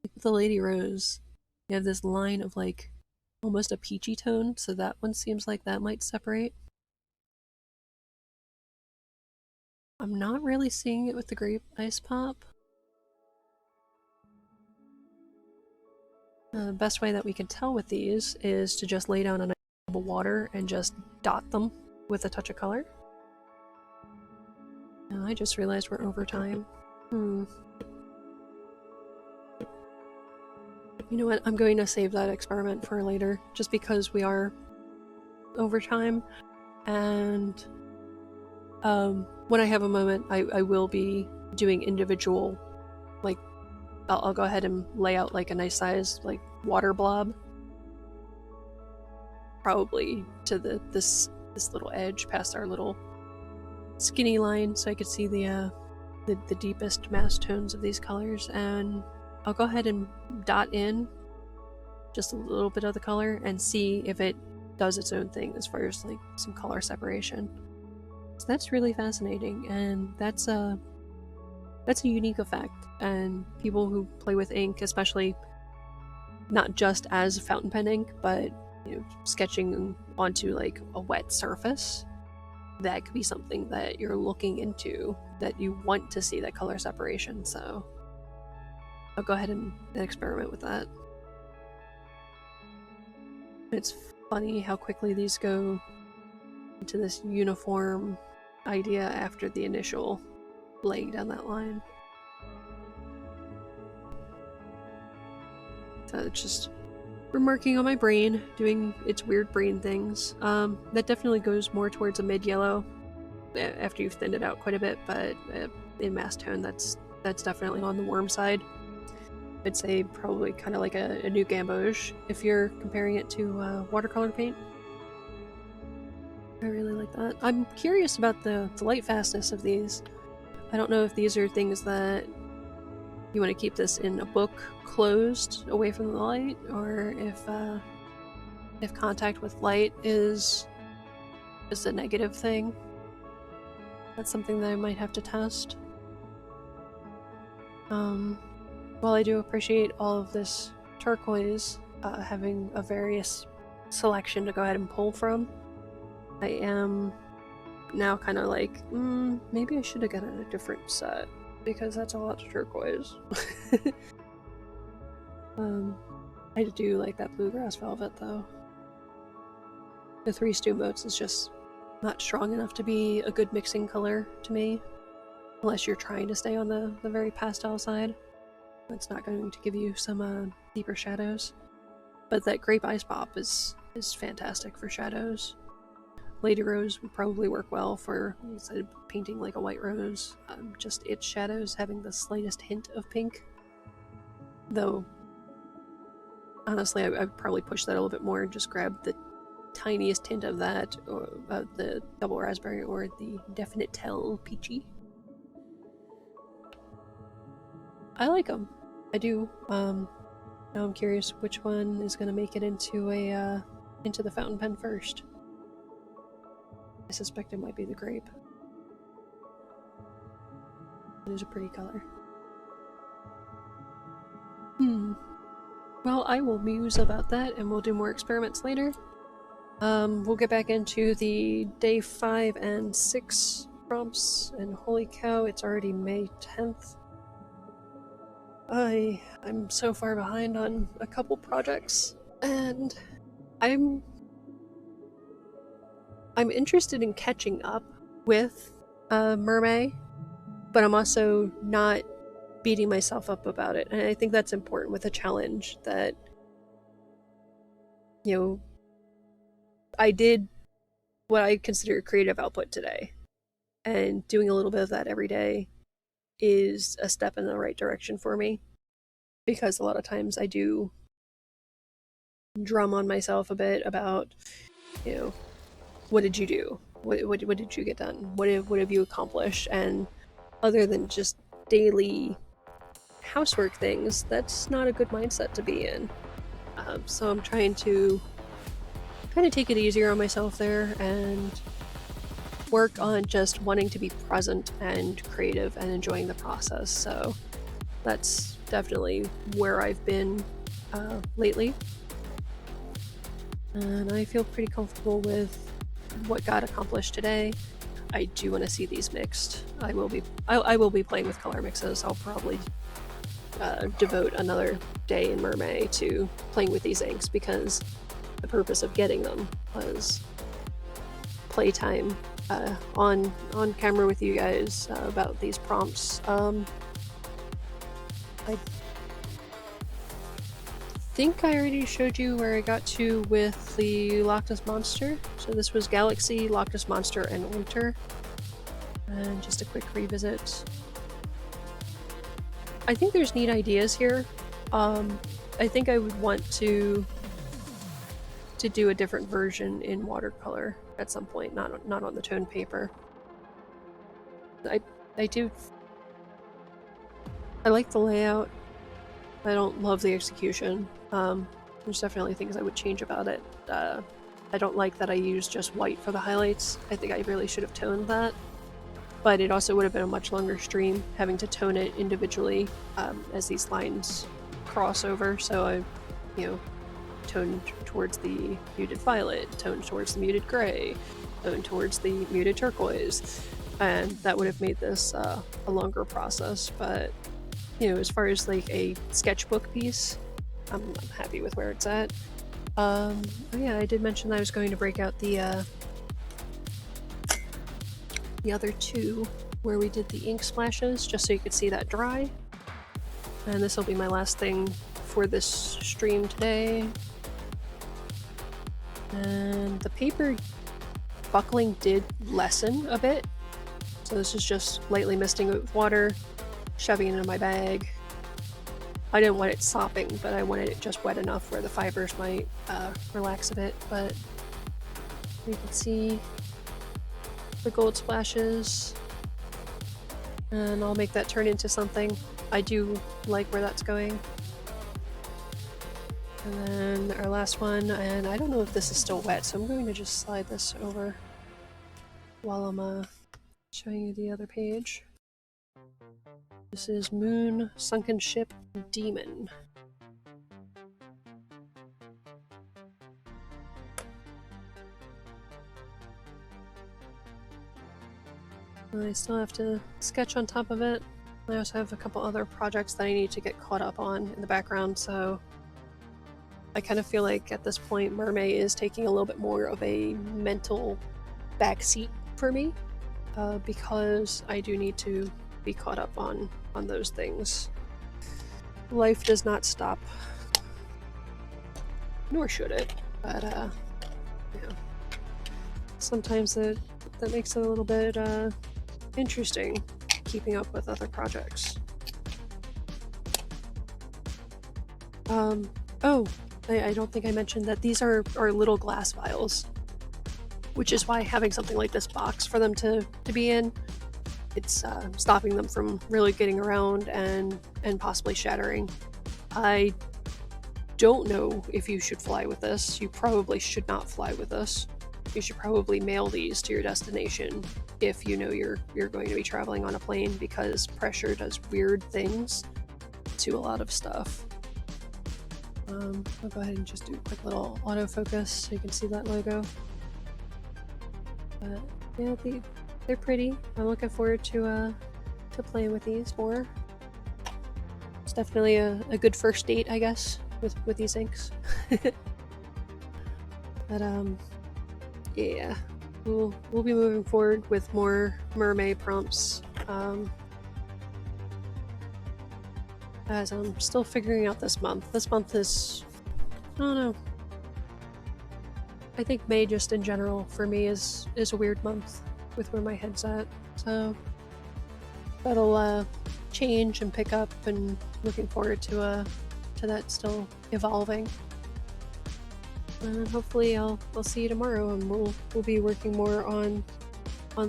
Like with the Lady Rose, you have this line of like almost a peachy tone, so that one seems like that might separate. I'm not really seeing it with the Grape Ice Pop. The best way that we can tell with these is to just lay down a nice drop of water and just dot them with a touch of color. Now, I just realized we're over time. You know what? I'm going to save that experiment for later, just because we are over time. And when I have a moment, I will be doing individual, like, I'll go ahead and lay out like a nice size like water blob, probably to this little edge past our little skinny line, so I could see the deepest mass tones of these colors. And I'll go ahead and dot in just a little bit of the color and see if it does its own thing as far as like some color separation. So that's really fascinating, and that's a unique effect. And people who play with ink, especially not just as fountain pen ink, but sketching onto like a wet surface, that could be something that you're looking into, that you want to see that color separation. So I'll go ahead and experiment with that. It's funny how quickly these go into this uniform idea after the initial laying down that line. So it's just remarking on my brain, doing its weird brain things. That definitely goes more towards a mid-yellow after you've thinned it out quite a bit, but in mass tone, that's definitely on the warm side. I'd say probably kind of like a new gamboge if you're comparing it to watercolor paint. I really like that. I'm curious about the light fastness of these. I don't know if these are things that you want to keep this in a book closed away from the light, or if contact with light is a negative thing. That's something that I might have to test. While I do appreciate all of this turquoise, having a various selection to go ahead and pull from, I am now kind of like, maybe I should have gotten a different set, because that's a lot of turquoise. I do like that Bluegrass Velvet, though. The 3 stew motes is just not strong enough to be a good mixing color to me, unless you're trying to stay on the very pastel side. It's not going to give you some deeper shadows. But that Grape Ice Pop is fantastic for shadows. Lady Rose would probably work well for, instead of painting like a white rose, just its shadows having the slightest hint of pink. Though, honestly, I'd probably push that a little bit more and just grab the tiniest hint of that, or the Double Raspberry, or the Definite Tell Peachy. I like them. I do. Now I'm curious which one is going to make it into the fountain pen first. I suspect it might be the grape. It is a pretty color. Well, I will muse about that, and we'll do more experiments later. We'll get back into the day 5 and 6 prompts, and holy cow, it's already May 10th. I'm so far behind on a couple projects, and I'm interested in catching up with MerMay, but I'm also not beating myself up about it. And I think that's important with a challenge, that, I did what I consider creative output today, and doing a little bit of that every day is a step in the right direction for me, because a lot of times I do drum on myself a bit about, what did you do? What did you get done? What have you accomplished? And other than just daily housework things, that's not a good mindset to be in. So I'm trying to kind of take it easier on myself there, and work on just wanting to be present and creative and enjoying the process. So that's definitely where I've been lately, and I feel pretty comfortable with what got accomplished today. I do want to see these mixed. I will be playing with color mixes. I'll probably devote another day in MerMay to playing with these inks, because the purpose of getting them was playtime on camera with you guys about these prompts. I think I already showed you where I got to with the Loch Ness Monster. So this was Galaxy, Loch Ness Monster, and Winter. And just a quick revisit. I think there's neat ideas here. I think I would want to do a different version in watercolor at some point, not on the tone paper. I like the layout. I don't love the execution. There's definitely things I would change about it. I don't like that I used just white for the highlights. I think I really should have toned that. But it also would have been a much longer stream, having to tone it individually as these lines cross over. So tone towards the muted violet, tone towards the muted gray, tone towards the muted turquoise, and that would have made this a longer process. But you know, as far as like a sketchbook piece, I'm happy with where it's at. Oh yeah, I did mention that I was going to break out the other two where we did the ink splashes, just so you could see that dry. And this will be my last thing for this stream today. And the paper buckling did lessen a bit, so this is just lightly misting it with water, shoving it into my bag. I didn't want it sopping, but I wanted it just wet enough where the fibers might relax a bit. But you can see the gold splashes, and I'll make that turn into something. I do like where that's going. And then our last one, and I don't know if this is still wet, so I'm going to just slide this over while I'm showing you the other page. This is Moon Sunken Ship Demon. I still have to sketch on top of it. I also have a couple other projects that I need to get caught up on in the background, so I kind of feel like at this point MerMay is taking a little bit more of a mental backseat for me, because I do need to be caught up on those things. Life does not stop, nor should it, but you know, sometimes that makes it a little bit interesting keeping up with other projects. Oh, I don't think I mentioned that these are little glass vials, which is why having something like this box for them to be in, it's stopping them from really getting around and possibly shattering. I don't know if you should fly with this. You probably should not fly with this. You should probably mail these to your destination if you know you're going to be traveling on a plane, because pressure does weird things to a lot of stuff. I'll go ahead and just do a quick little autofocus so you can see that logo. But yeah, they're pretty. I'm looking forward to playing with these more. It's definitely a good first date, I guess, with these inks. But yeah, we'll be moving forward with more MerMay prompts. As I'm still figuring out this month. This month is, I don't know. I think May just in general for me is a weird month with where my head's at. So that'll change and pick up, and looking forward to that still evolving. And hopefully I'll see you tomorrow, and we'll be working more on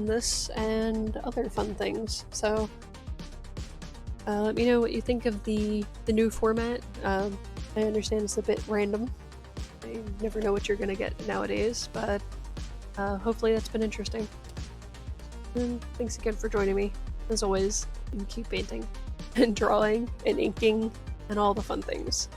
this and other fun things. So let me know what you think of the new format. I understand it's a bit random. You never know what you're gonna get nowadays, but hopefully that's been interesting. And thanks again for joining me, as always, and keep painting and drawing and inking and all the fun things.